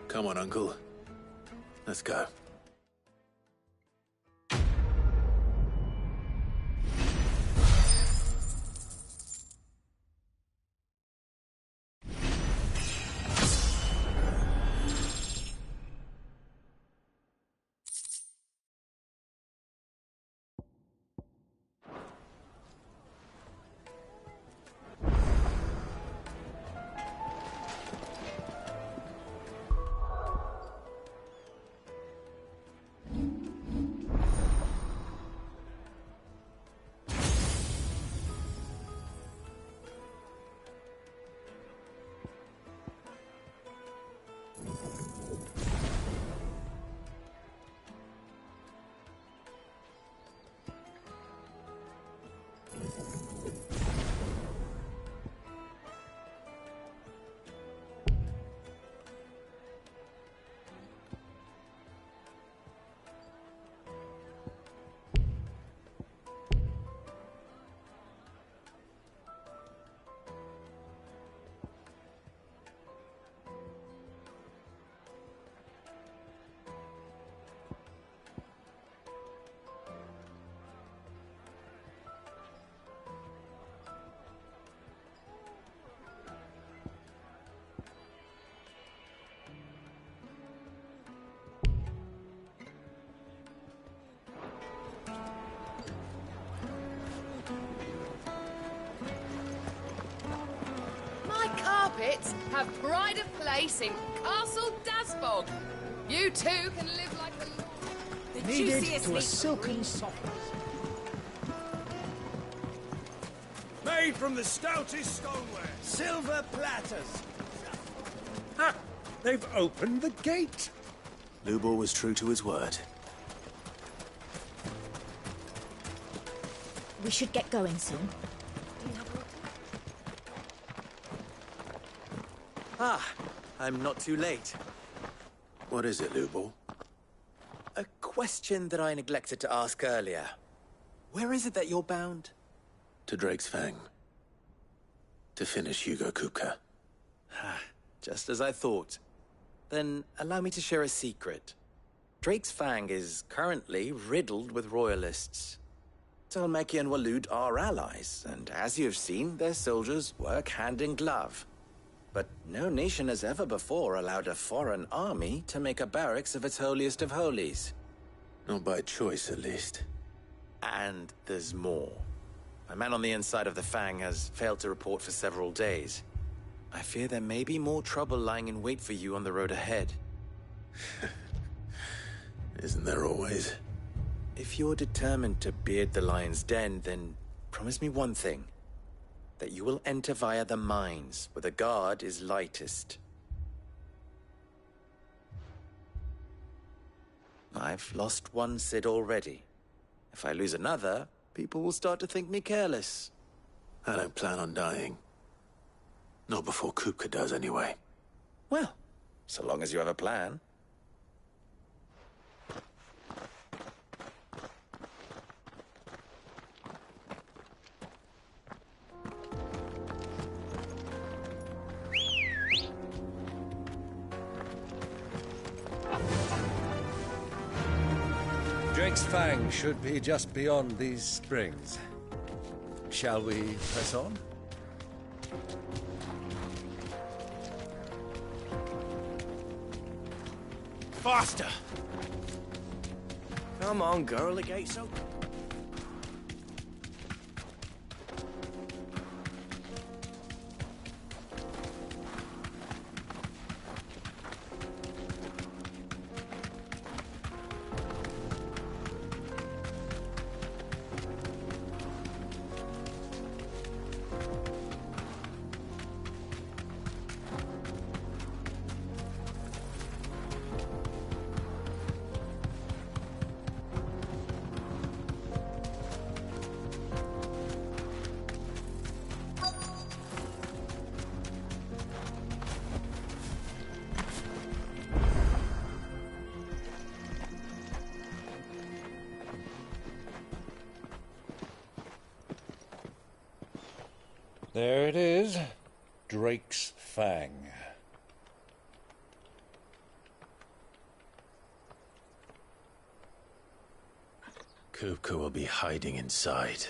Come on, Uncle. Let's go. Carpets have pride of place in Castle Dasbog. You too can live like a lord. The Needed juiciest to a meat- silken softness. Made from the stoutest stoneware. Silver platters. Ha! They've opened the gate. Lubor was true to his word. We should get going soon. Ah, I'm not too late. What is it, Lubor? A question that I neglected to ask earlier. Where is it that you're bound? To Drake's Fang. To finish Hugo Kupka. Just as I thought. Then allow me to share a secret. Drake's Fang is currently riddled with royalists. Talmeki and Waloed are allies, and as you have seen, their soldiers work hand in glove. But no nation has ever before allowed a foreign army to make a barracks of its holiest of holies. Not by choice, at least. And there's more. A man on the inside of the Fang has failed to report for several days. I fear there may be more trouble lying in wait for you on the road ahead. Isn't there always? If you're determined to beard the lion's den, then promise me one thing. That you will enter via the mines, where the guard is lightest. I've lost one Cid already. If I lose another, people will start to think me careless. I don't plan on dying. Not before Kupka does, anyway. Well, so long as you have a plan. Drake's Fang should be just beyond these springs. Shall we press on? Faster! Come on, girl, the gate's open. There it is. Drake's Fang. Kupka will be hiding inside.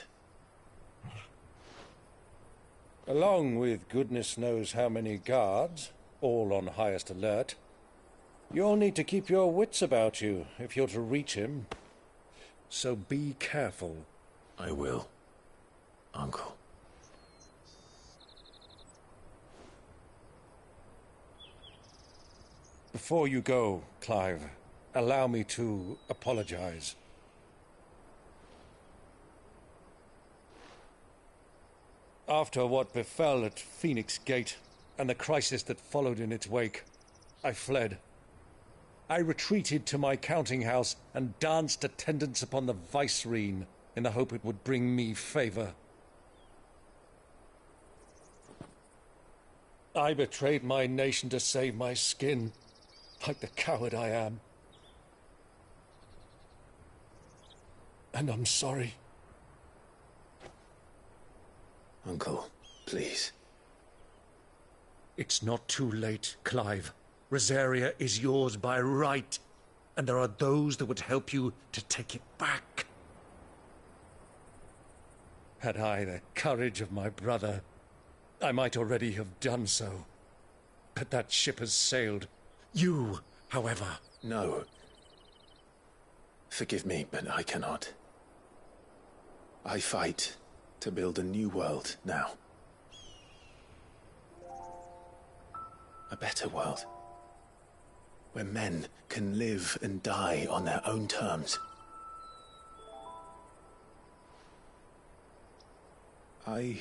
Along with goodness knows how many guards, all on highest alert. You'll need to keep your wits about you if you're to reach him. So be careful. I will, Uncle. Before you go, Clive, allow me to apologize. After what befell at Phoenix Gate and the crisis that followed in its wake, I fled. I retreated to my counting house and danced attendance upon the vicereine in the hope it would bring me favor. I betrayed my nation to save my skin, like the coward I am. And I'm sorry. Uncle, please. It's not too late, Clive. Rosaria is yours by right, and there are those that would help you to take it back. Had I the courage of my brother, I might already have done so. But that ship has sailed. You, however... No. Forgive me, but I cannot. I fight to build a new world now. A better world. Where men can live and die on their own terms. I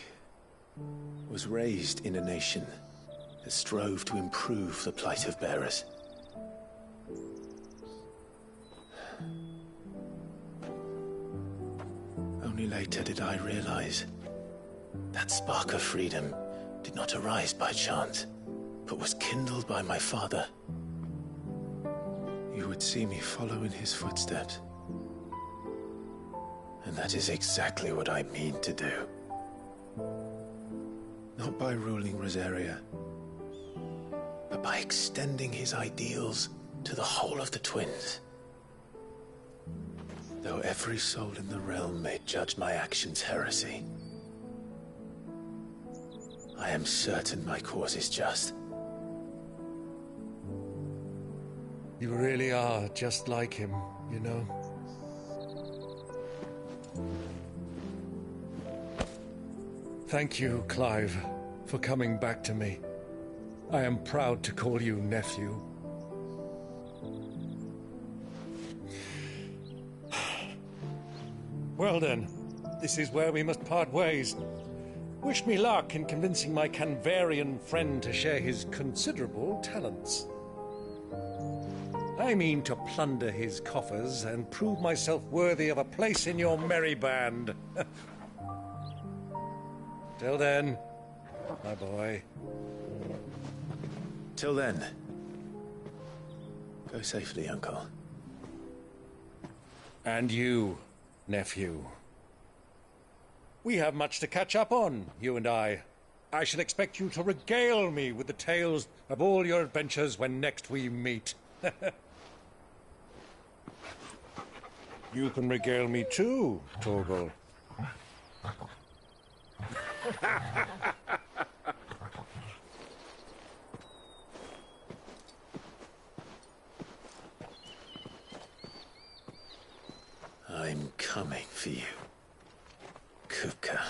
was raised in a nation that strove to improve the plight of bearers. Only later did I realize that spark of freedom did not arise by chance, but was kindled by my father. You would see me follow in his footsteps. And that is exactly what I mean to do. Not by ruling Rosaria, but by extending his ideals to the whole of the Twins. Though every soul in the realm may judge my actions heresy, I am certain my cause is just. You really are just like him, you know. Thank you, Clive, for coming back to me. I am proud to call you nephew. Well then, this is where we must part ways. Wish me luck in convincing my Canvarian friend to share his considerable talents. I mean to plunder his coffers and prove myself worthy of a place in your merry band. Till then, my boy. Till then, go safely, Uncle. And you, nephew. We have much to catch up on, you and I. I shall expect you to regale me with the tales of all your adventures when next we meet. You can regale me too, Torgal. I'm coming for you, Kupka.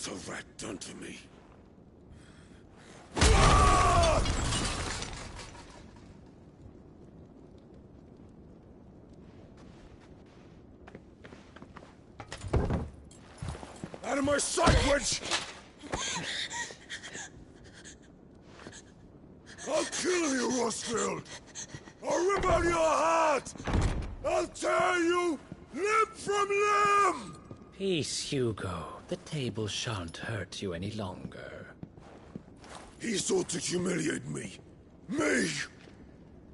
What's a rat done to me? Out of my sight, witch! I'll kill you, Rosfield! I'll rip out your heart! I'll tear you limb from limb! Peace, Hugo. The table shan't hurt you any longer. He sought to humiliate me. Me!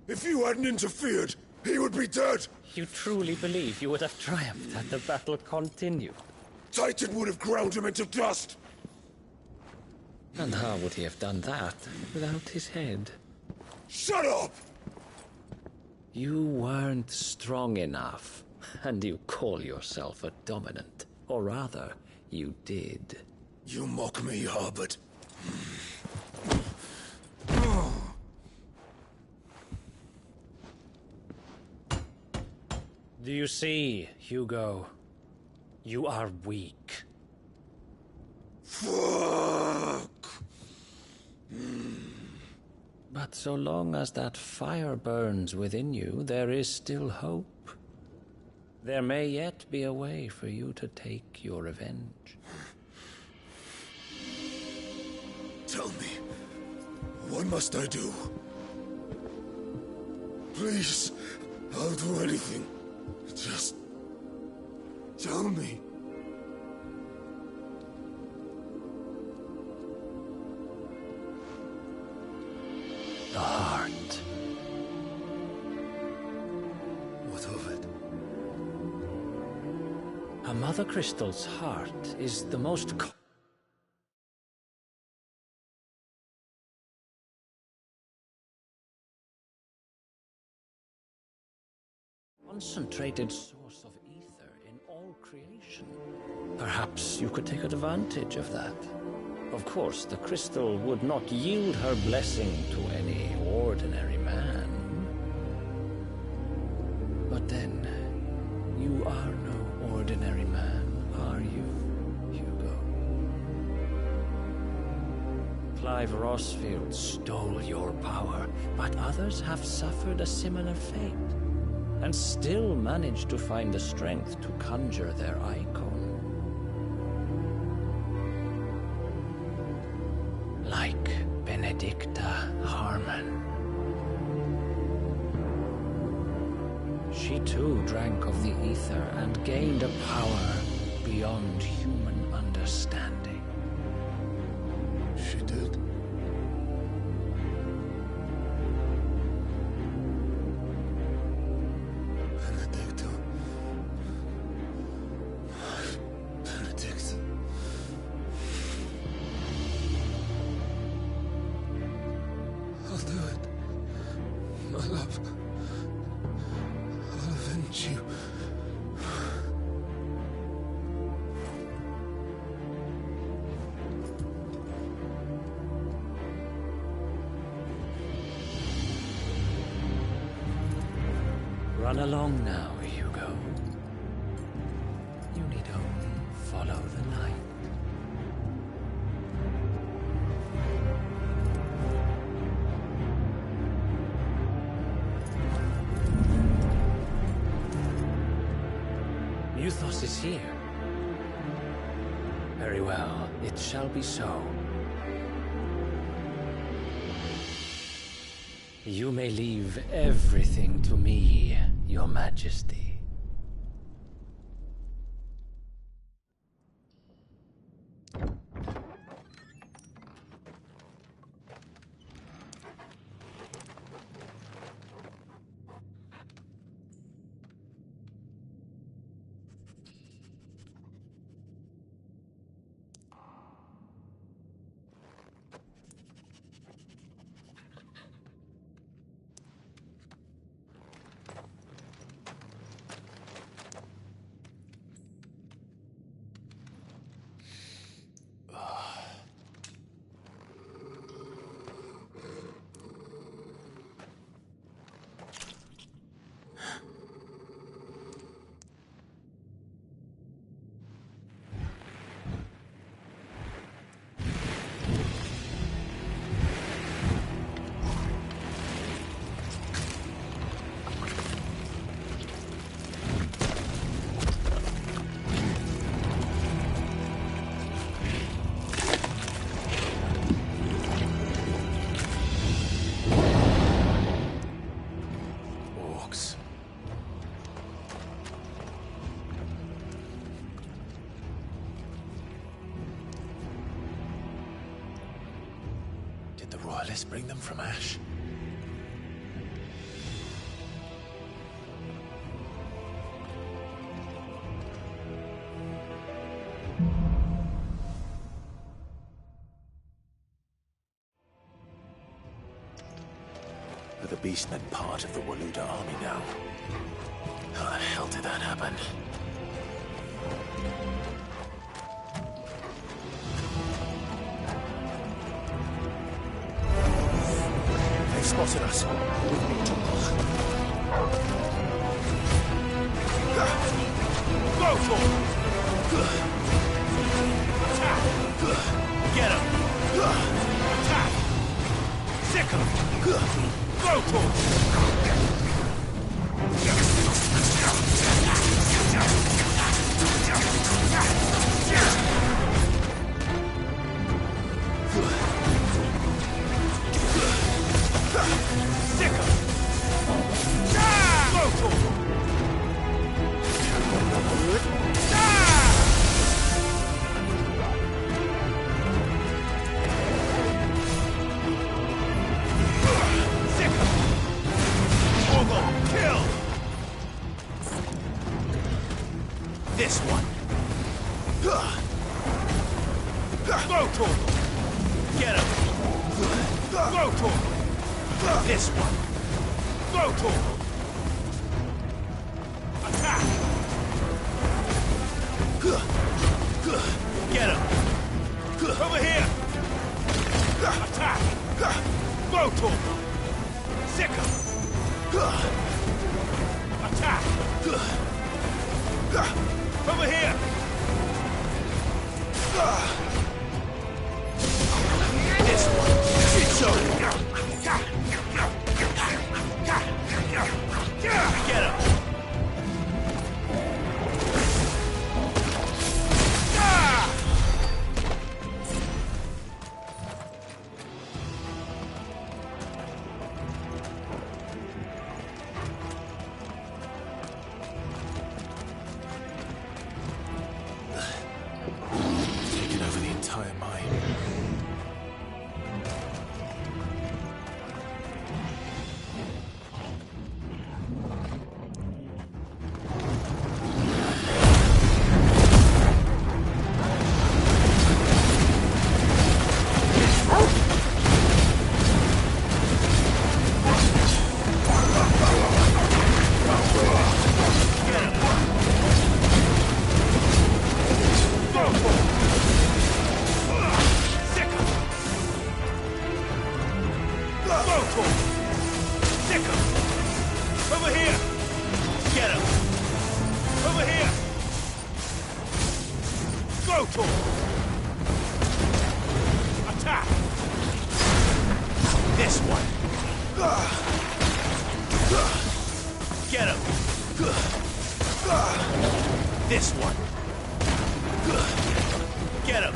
If you hadn't interfered, he would be dead! You truly believe you would have triumphed had the battle continued? Titan would have ground him into dust! And how would he have done that without his head? Shut up! You weren't strong enough, and you call yourself a dominant. Or rather, you did. You mock me, Harbert. Do you see, Hugo? You are weak. Fuck! But so long as that fire burns within you, there is still hope. There may yet be a way for you to take your revenge. Tell me, what must I do? Please, I'll do anything. Just tell me. The heart. What of it? A Mother Crystal's heart is the most concentrated source of ether in all creation. Perhaps you could take advantage of that. Of course, the crystal would not yield her blessing to any ordinary man. But then, you are no ordinary man, are you, Hugo? Clive Rosfield stole your power, but others have suffered a similar fate, and still managed to find the strength to conjure their icon. Like Benedicta Harmon. She too drank of the ether and gained a power beyond human understanding. She did? Benedicta. Benedict. I'll do it. My love. I'll avenge you. Run along now, Hugo. You need only follow the light. Muthos is here. Very well, it shall be so. You may leave everything to me, Your Majesty. The Royalists bring them from Ash? Are the Beastmen part of the Waluda army now? How the hell did that happen? They've spotted us. With me, Torgal. Go for it! Attack! Get him! Attack! Sick him! Go for it! Sick him! Go for it! This one. Go, Torgal. Get him. Go, Torgal. This one. Go, Torgal. Attack. Get him. Over here. Attack. Go, Torgal. Sick him. Attack. Over here! This one! It's over! Get him!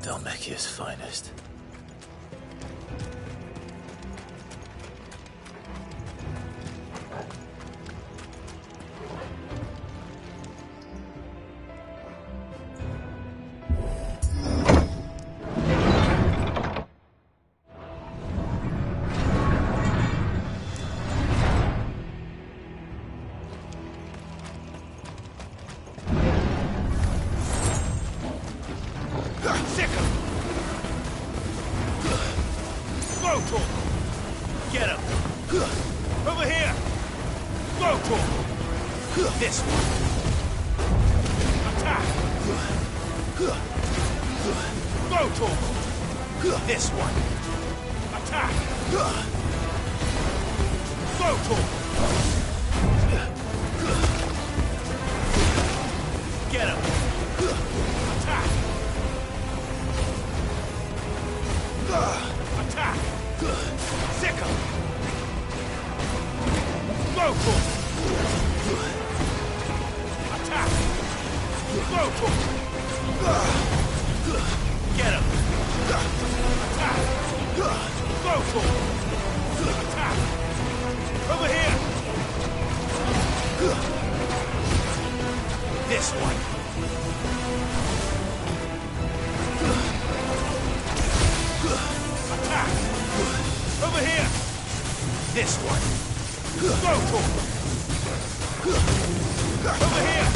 Dhalmekia's finest. Rotor! Get him! Over here! Rotor! This one! Attack! Rotor! This one! Attack! Rotor! Get him! Attack! Attack! Sick him! Rotor! Attack! Rotor! Get him! Attack! Rotor! Attack! Over here! This one! Attack! Over here! This one! Rotor! Over here!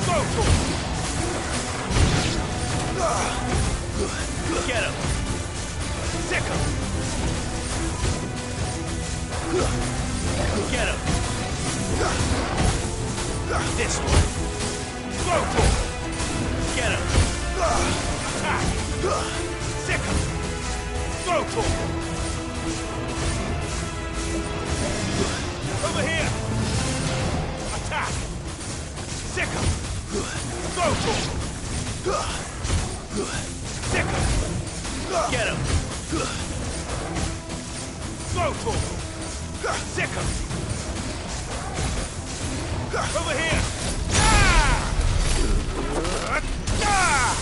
Rotor! Get him! Sick him! Get him! This one! Rotor! Get him! Attack! Sick him! Rotor! Over here! Attack! Sick him! Rotor! Sick him! Get him! Rotor! Sick him! Over here! Ah! Ah!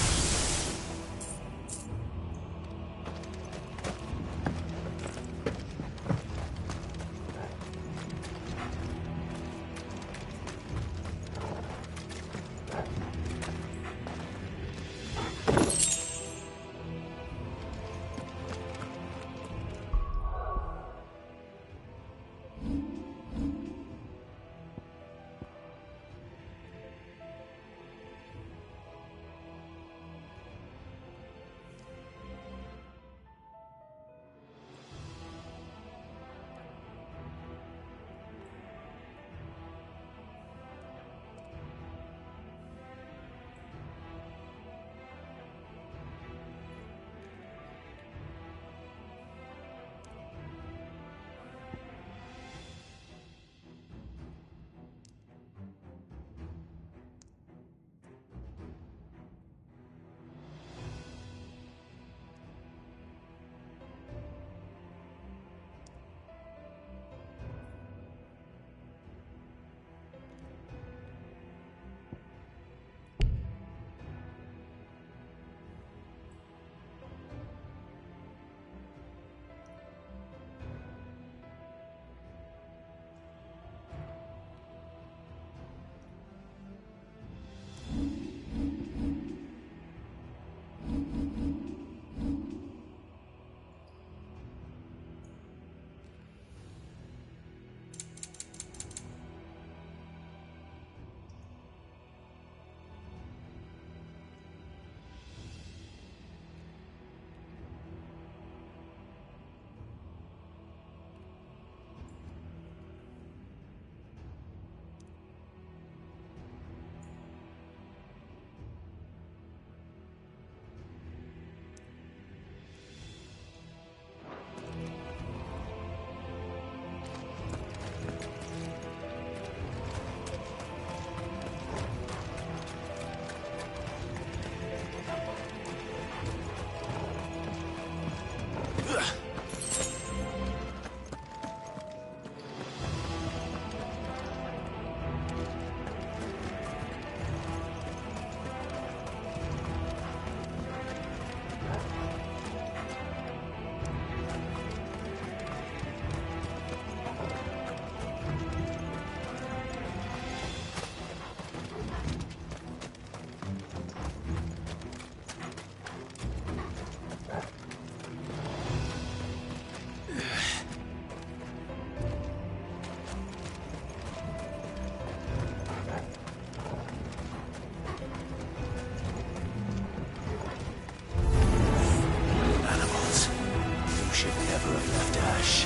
Crush!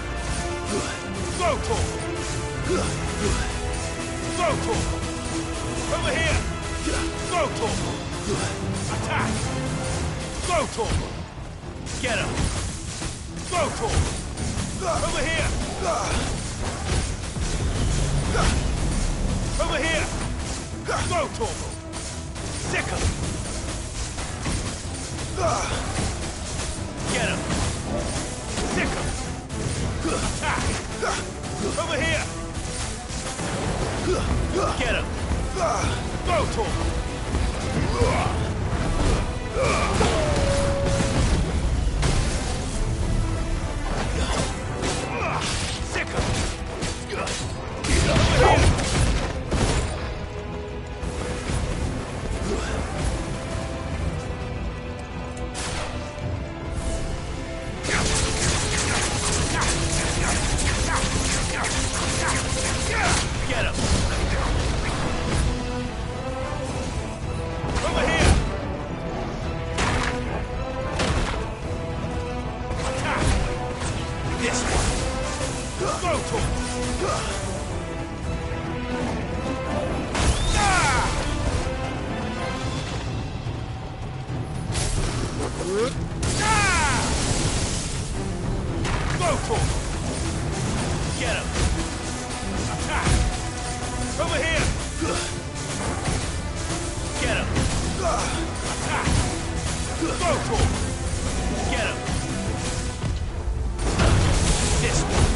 Go, Torgal! Go, Torgal! Over here! Go, Torgal! Attack! Go, Torgal! Get him! Go, Torgal! Over here! Over here! Go, Torgal! Sick him! Get him! Sick him! Attack! Over here! Get him! Go, Torgal! Sick him! Over here! Get him! Over here! Attack! This one! Go to him! Go to him! Get him! Attack! Over here! Get him! Attack! Go to him! Get him! This one!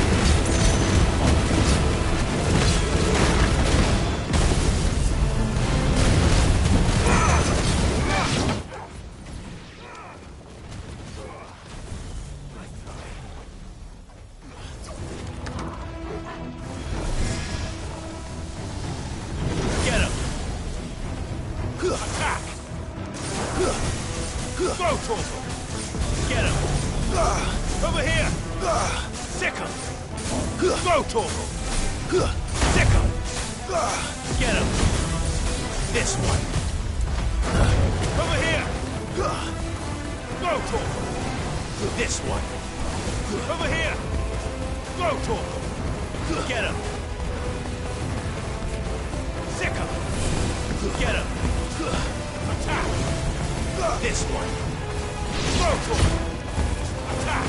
Get him! Get him! Attack! Go, Torgal! Get him! Over here! Sick him! Go, Torgal! Sick him! Get him! This one! Over here! Go, Torgal! This one! Over here! Go, Torgal! Get him! Sick him! Get him! Attack! This one! Go, Torgal! Attack!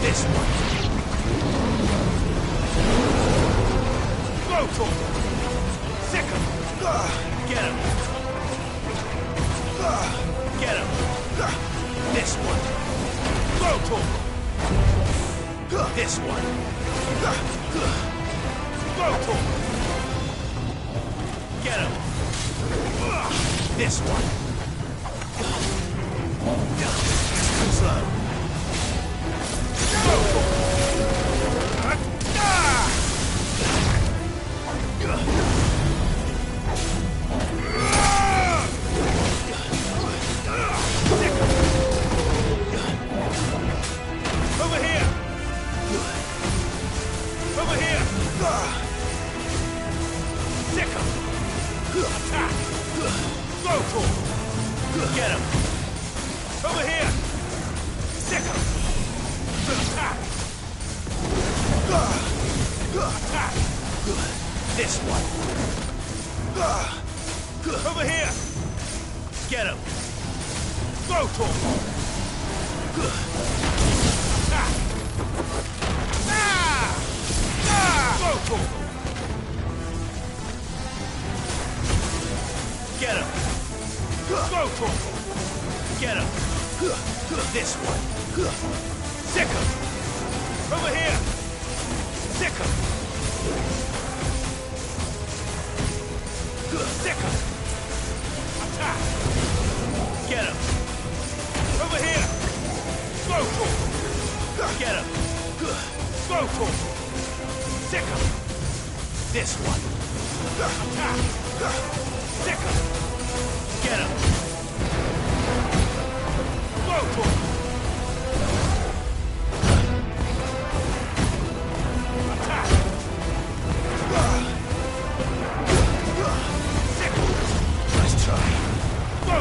This one! Go, Torgal! Sick him! Get him! Get him! This one! Go, Torgal! This one! Go, Torgal! Get him! This one! Too slow! Go, Torgal! Over here! Over here! Sick him! Attack! Go, Torgal! Get him! Over here! Sick him! Attack! Attack! This one! Over here! Get him! Go, Torgal! Attack! Go, Torgal! Get him! Go, Torgal! Get him! This one! Sick him! Over here! Sick him! Sick him! Attack! Get him! Over here! Go, Torgal! Get him! Go, Torgal! Sick him! This one! Attack! Sick him! Get him! Go, Torgal! Attack! Sick him! Nice try. Go,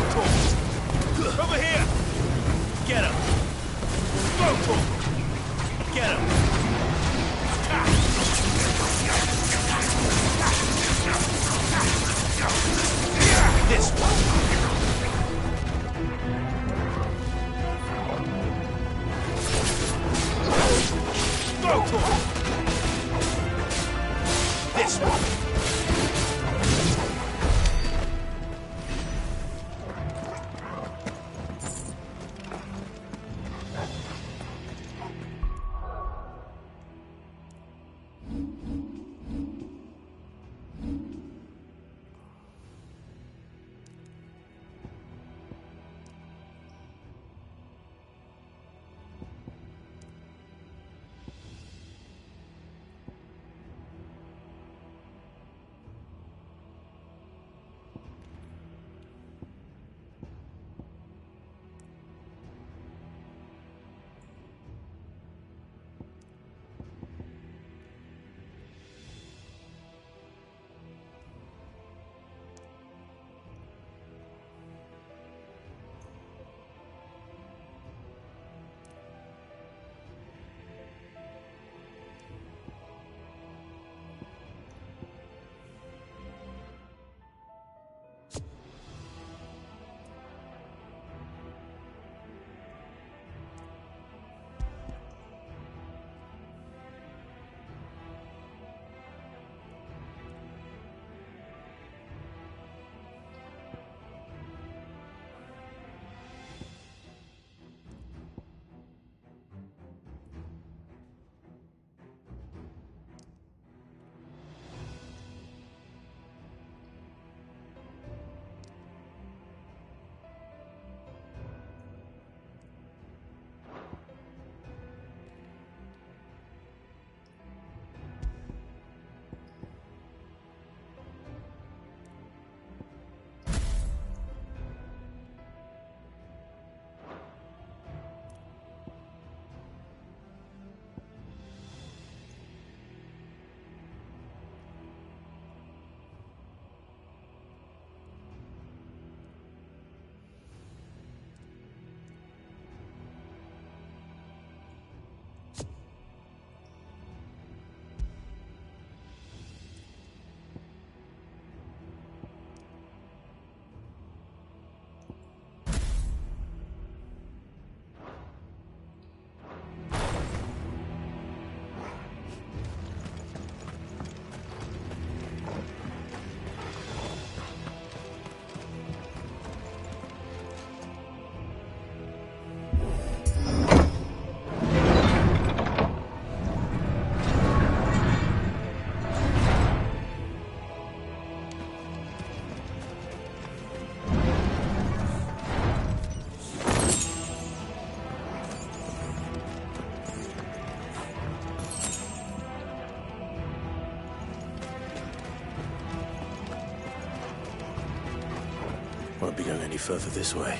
Won't be going any further this way.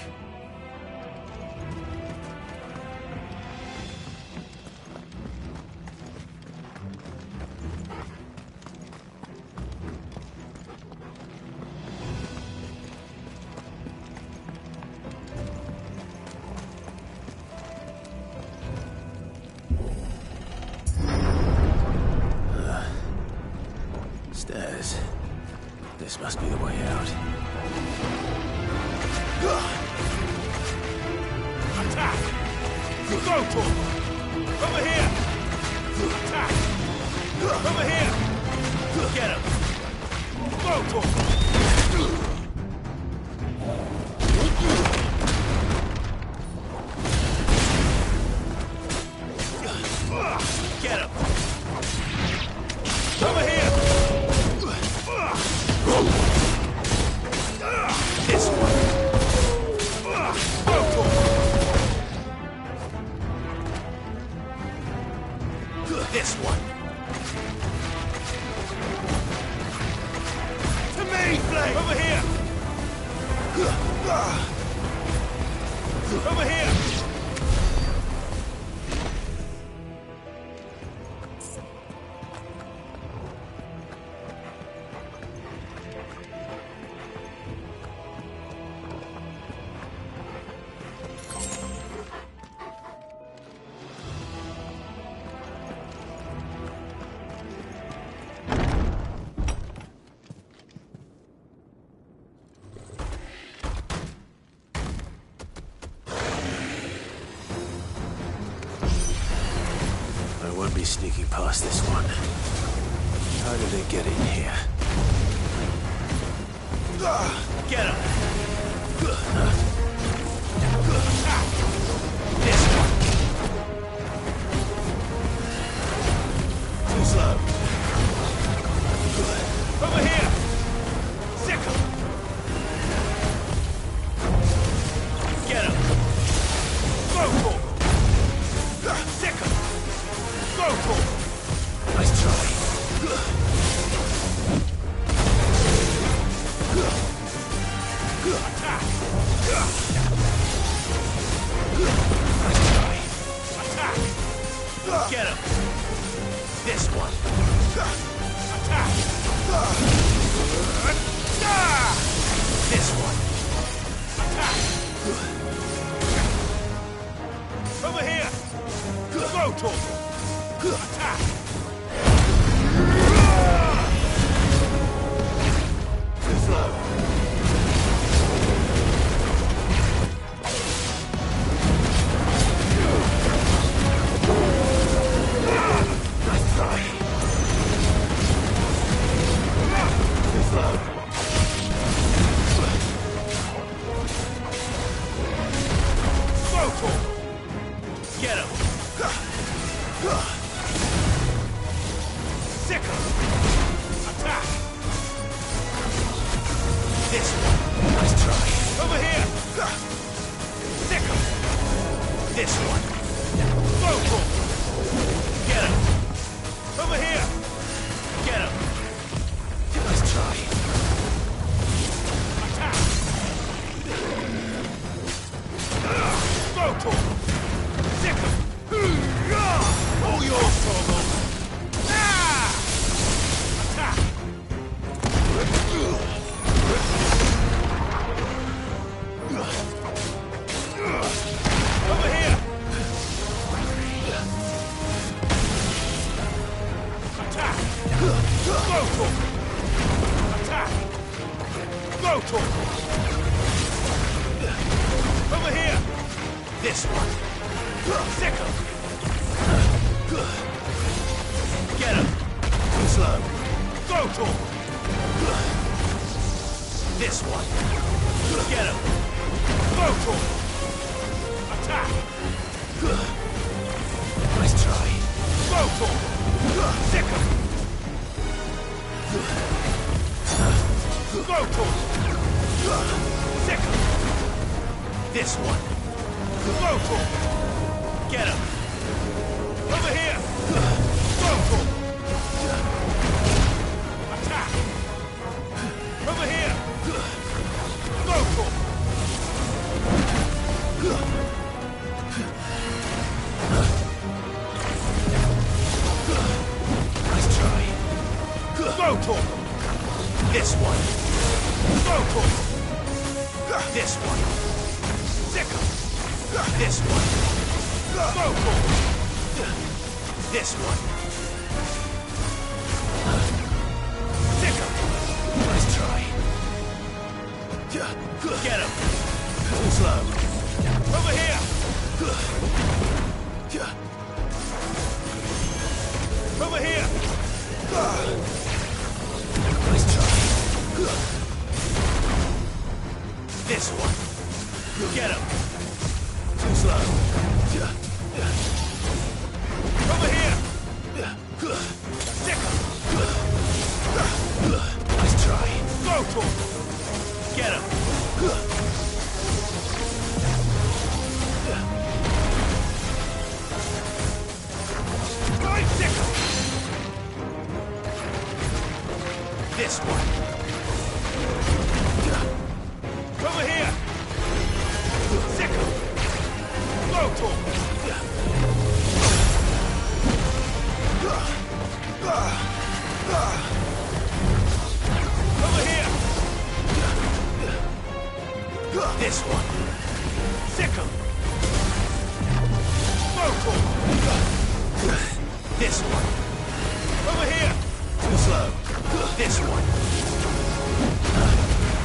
Stairs. This must be the way out. Attack! Go to him! Over here! Attack! Over here! Get him! Go to him! Get him! Over here! This one! Go to him! This one! To me, Flame! Over here! Over here! I won't be sneaking past this one. How did they get in here? Get him! Too slow. Over here! Sickle! Get him! Go for him! Sickle! Go for him! Nice try. Attack! Attack! Get him! This one! Attack! This one! Attack! Over here! Go to him! Attack! Too slow. Nice try. Too slow. Go to him! Get him! Sickle! Attack! This one! Nice try. Over here! Sickle! This one! Go for him! Get him! Over here! Get him! Nice try. Attack! Go to him! Sickle! All yours, Torgal! Attack! Over here! Attack! Go to him! Attack! Go to him! Over here! This one! Sickle! Get him! Too slow. Go to him! This one! Get him! Go to him! Attack! Nice try. Go to him! Sickle! Go to him! Sickle! This one! Go to him! Get him! Over here! Go to him! Attack! Over here! Go to him! Vocal! This one! Sickle! This one! Vocal! This one! Sickle! Nice try. Get him! Too slow. Over here! Over here! Nice try. This one. Get him. Too slow. Over here. Stick him. Nice try. Go to him. Get him. Right, stick him. This one. Over here! Sickle! Go to him! Over here! This one! Sickle! Go to him! This one! Over here! Too slow! This one!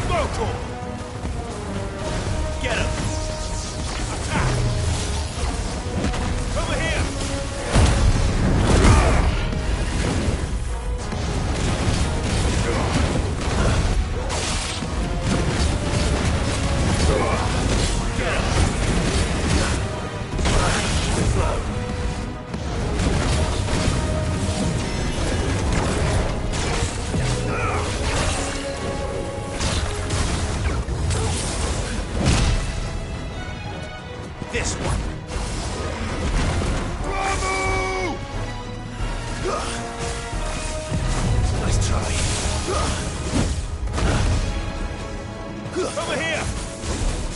Go to him! Get him! Attack! Over here! Get him! Slow. This one. Bravo! Nice try. Over here!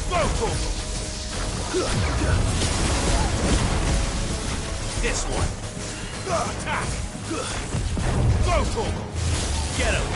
Vocal! This one. Attack! Vocal! Get him!